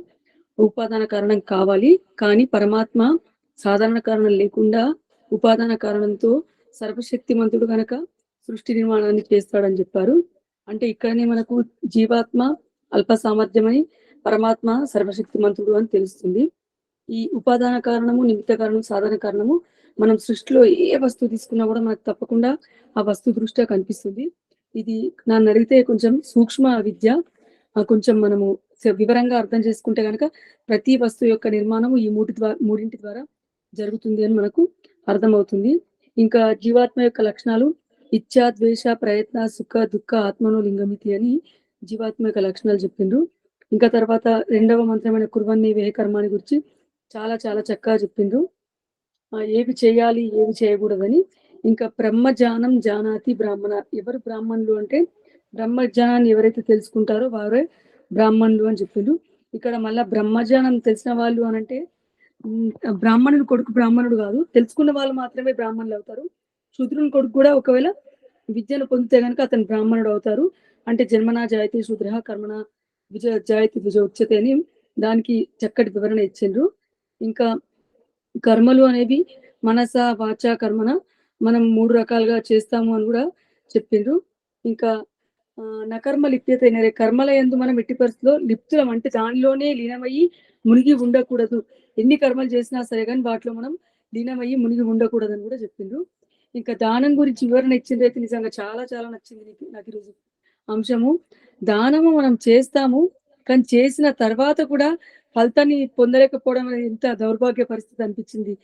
[SPEAKER 2] ఉపాదాన కారణం కావాలి, కానీ పరమాత్మ సాధారణ కారణం లేకుండా ఉపాదాన కారణంతో సర్వశక్తిమంతుడు గనక సృష్టి నిర్మాణాన్ని చేస్తాడని చెప్పారు. అంటే ఇక్కడనే మనకు జీవాత్మ అల్ప సామర్థ్యమని, పరమాత్మ సర్వశక్తిమంతుడు అని తెలుస్తుంది. ఈ ఉపాదాన కారణము, నిమిత్త కారణం, సాధారణ కారణము మనం సృష్టిలో ఏ వస్తువు తీసుకున్నా కూడా మనకు తప్పకుండా ఆ వస్తువు దృష్ట్యా కనిపిస్తుంది. ఇది నన్ను అడిగితే కొంచెం సూక్ష్మ విద్య, కొంచెం మనము వివరంగా అర్థం చేసుకుంటే కనుక ప్రతి వస్తువు యొక్క నిర్మాణము ఈ మూడింటి ద్వారా జరుగుతుంది అని మనకు అర్థమవుతుంది. ఇంకా జీవాత్మ యొక్క లక్షణాలు ఇచ్ఛా, ద్వేష, ప్రయత్న, సుఖ, దుఃఖ, ఆత్మనో లింగమితి అని జీవాత్మ యొక్క లక్షణాలు చెప్పిండ్రు. ఇంకా తర్వాత రెండవ మంత్రమైన కుర్వన్ని వేహ కర్మాని గురించి చాలా చాలా చక్కగా చెప్పిండ్రు. ఏవి చేయాలి ఏవి చేయకూడదని. ఇంకా బ్రహ్మజ్ఞానం జానాతి బ్రాహ్మణ, ఎవరు బ్రాహ్మణులు అంటే బ్రహ్మజ్ఞానాన్ని ఎవరైతే తెలుసుకుంటారో వారే బ్రాహ్మణులు అని చెప్పిండ్రు. ఇక్కడ మళ్ళా బ్రహ్మజ్ఞానం తెలిసిన వాళ్ళు అని అంటే బ్రాహ్మణుడు కొడుకు బ్రాహ్మణుడు కాదు, తెలుసుకున్న వాళ్ళు మాత్రమే బ్రాహ్మణులు అవుతారు. శూద్రుని కొడుకు కూడా ఒకవేళ విద్యను పొందితే కనుక అతను బ్రాహ్మణుడు అవుతారు. అంటే జన్మనా జాయతే శూద్ర కర్మణ జాయతి విజయ ఉచ్యతే అని దానికి చక్కటి వివరణ ఇచ్చిండ్రు. ఇంకా కర్మలు అనేవి మనస వాచ కర్మన మనం 3 రకాలుగా చేస్తాము అని కూడా చెప్పిండ్రు. ఇంకా నకర్మ లిప్యతైనరే, కర్మల యందు మనం ఎట్టి పరిస్థితిలో లిప్తులం అంటే దానిలోనే లీనమయ్యి మునిగి ఉండకూడదు. ఎన్ని కర్మలు చేసినా సరే కానీ వాటిలో మనం లీనమయ్యి మునిగి ఉండకూడదు అని కూడా చెప్పిండ్రు. ఇంకా దానం గురించి వివరణ ఇచ్చిందైతే నిజంగా చాలా చాలా నచ్చింది నాకు ఈరోజు అంశము. దానము మనం చేస్తాము, కానీ చేసిన తర్వాత కూడా ఫలితాన్ని పొందలేకపోవడం అనేది ఎంత దౌర్భాగ్య పరిస్థితి అనిపించింది.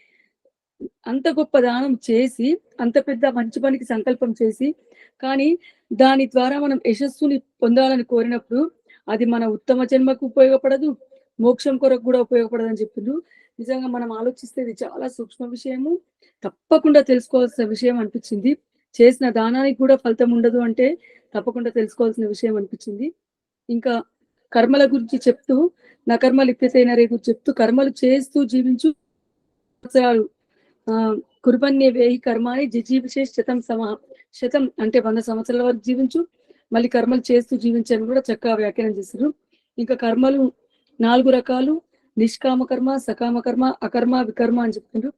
[SPEAKER 2] అంత గొప్ప దానం చేసి, అంత పెద్ద మంచి పనికి సంకల్పం చేసి, కానీ దాని ద్వారా మనం యశస్సుని పొందాలని కోరినప్పుడు అది మన ఉత్తమ జన్మకు ఉపయోగపడదు, మోక్షం కొరకు కూడా ఉపయోగపడదని చెప్పిండ్రు. నిజంగా మనం ఆలోచిస్తే ఇది చాలా సూక్ష్మ విషయము, తప్పకుండా తెలుసుకోవాల్సిన విషయం అనిపించింది. చేసిన దానానికి కూడా ఫలితం ఉండదు అంటే తప్పకుండా తెలుసుకోవాల్సిన విషయం అనిపించింది. ఇంకా కర్మల గురించి చెప్తూ నకర్మ లిప్యతైన రేపు చెప్తూ కర్మలు చేస్తూ జీవించు కుర్బన్య వేయి కర్మాని జిజీవిషే శతం శతం అంటే 100 సంవత్సరాల వరకు జీవించు, మళ్ళీ కర్మలు చేస్తూ జీవించని కూడా చక్కగా వ్యాఖ్యానం చేశారు. ఇంకా కర్మలు 4 రకాలు: నిష్కామ కర్మ, సకామ కర్మ, అకర్మ, వికర్మ అని చెప్తుండ్రు.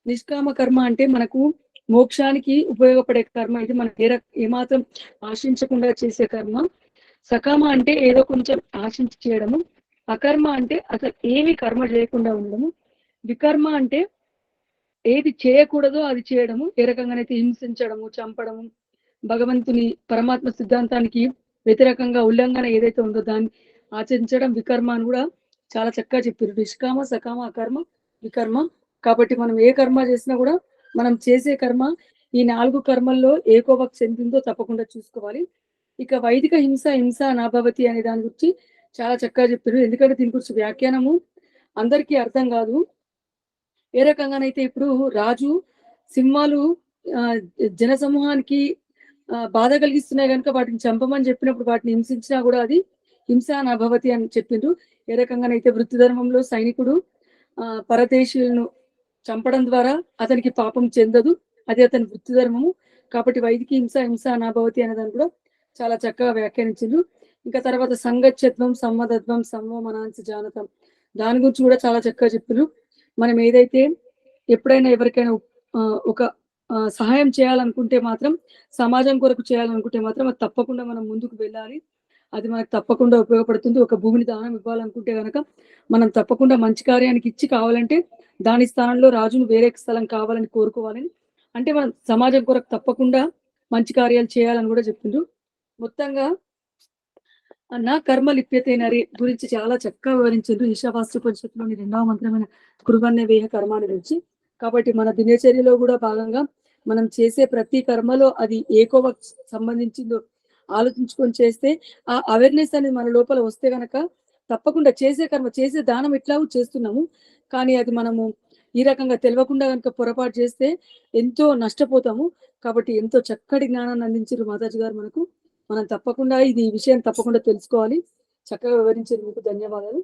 [SPEAKER 2] నిష్కామ కర్మ అంటే మనకు మోక్షానికి ఉపయోగపడే కర్మ, ఇది మనం ఏమాత్రం ఆశించకుండా చేసే కర్మ. సకామ అంటే ఏదో కొంచెం ఆశించి చేయడము. అకర్మ అంటే అసలు ఏమి కర్మ చేయకుండా ఉండడము. వికర్మ అంటే ఏది చేయకూడదో అది చేయడము, ఏ రకంగానైతే హింసించడము, చంపడము, భగవంతుని పరమాత్మ సిద్ధాంతానికి వ్యతిరేకంగా ఉల్లంఘన ఏదైతే ఉందో దాన్ని ఆచరించడం వికర్మ అని కూడా చాలా చక్కగా చెప్పారు. నిష్కామ, సకామ, అకర్మ, వికర్మ. కాబట్టి మనం ఏ కర్మ చేసినా కూడా మనం చేసే కర్మ ఈ 4 కర్మల్లో ఏకోవక్ చెందిందో తప్పకుండా చూసుకోవాలి. ఇక వైదిక హింస నాభవతి అనే దాని గురించి చాలా చక్కగా చెప్పారు. ఎందుకంటే దీని గురించి వ్యాఖ్యానము అందరికీ అర్థం కాదు. ఏ రకంగానైతే ఇప్పుడు రాజు సింహాలు జన సమూహానికి బాధ కలిగిస్తున్నాయి కనుక వాటిని చంపమని చెప్పినప్పుడు వాటిని హింసించినా కూడా అది హింస నాభవతి అని చెప్పిండ్రు. ఏ రకంగానైతే వృత్తి ధర్మంలో సైనికుడు పరదేశీయులను చంపడం ద్వారా అతనికి పాపం చెందదు, అది అతని వృత్తి ధర్మము. కాబట్టి వైదిక హింస నాభవతి అనే దాన్ని కూడా చాలా చక్కగా వ్యాఖ్యానించిండ్రు. ఇంకా తర్వాత సంగత్యత్వం, సంవదత్వం, సంవమనాంసి జానతం, దాని గురించి కూడా చాలా చక్కగా చెప్పిండ్రు. మనం ఏదైతే ఎప్పుడైనా ఎవరికైనా ఒక సహాయం చేయాలనుకుంటే మాత్రం, సమాజం కొరకు చేయాలనుకుంటే మాత్రం అది తప్పకుండా మనం ముందుకు వెళ్ళాలి, అది మనకు తప్పకుండా ఉపయోగపడుతుంది. ఒక భూమిని దానం ఇవ్వాలనుకుంటే కనుక మనం తప్పకుండా మంచి కార్యానికి ఇచ్చి, కావాలంటే దాని స్థానంలో రాజును వేరే స్థలం కావాలని కోరుకోవాలని, అంటే మనం సమాజం కొరకు తప్పకుండా మంచి కార్యాలు చేయాలని కూడా చెప్పిండ్రు. మొత్తంగా నా కర్మ లిప్యతేనరి గురించి చాలా చక్కగా వివరించారు. ఈశావాస్యోపనిషత్తులోని 2వ మంత్రమైన కుర్వన్య వేహ కర్మాని గురించి. కాబట్టి మన దినచర్యలో కూడా భాగంగా మనం చేసే ప్రతి కర్మలో అది ఏకోవ సంబంధించిందో ఆలోచించుకొని చేస్తే, ఆ అవేర్నెస్ అనేది మన లోపల వస్తే గనక తప్పకుండా చేసే కర్మ, చేసే దానం ఎట్లాగూ చేస్తున్నాము, కానీ అది మనము ఈ రకంగా తెలియకుండా కనుక పొరపాటు చేస్తే ఎంతో నష్టపోతాము. కాబట్టి ఎంతో చక్కటి జ్ఞానాన్ని అందించారు మాతాజీ గారు మనకు. మనం తప్పకుండా ఈ విషయం తప్పకుండా తెలుసుకోవాలి. చక్కగా వివరించారు, మీకు ధన్యవాదాలు.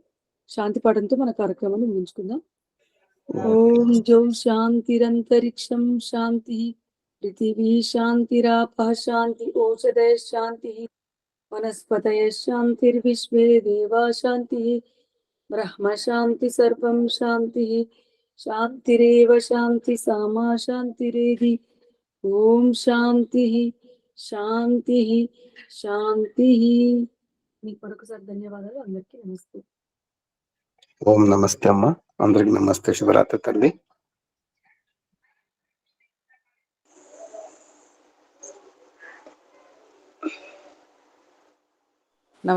[SPEAKER 2] శాంతి పాఠంతో మన కార్యక్రమాన్ని ముగించుకుందాం. ఓం జౌ శాంతిరంతరిక్షం శాంతి, పృథివీ శాంతిరాపః శాంతి, ఓషధయ శాంతి, వనస్పతయ శాంతిర్విశ్వే దేవా శాంతి, బ్రహ్మ శాంతి సర్వం శాంతి, శాంతిరేవ శాంతి సామా శాంతిరేధి. ఓం శాంతి శాంతి శాంతి. మీకు మరొకసారి ధన్యవాదాలు. అందరికీ నమస్తే.
[SPEAKER 3] ఓం నమస్తే అమ్మ. అందరికి నమస్తే. శుభరాత్రి తల్లి.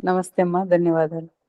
[SPEAKER 4] నమస్తే అమ్మా, ధన్యవాదాలు.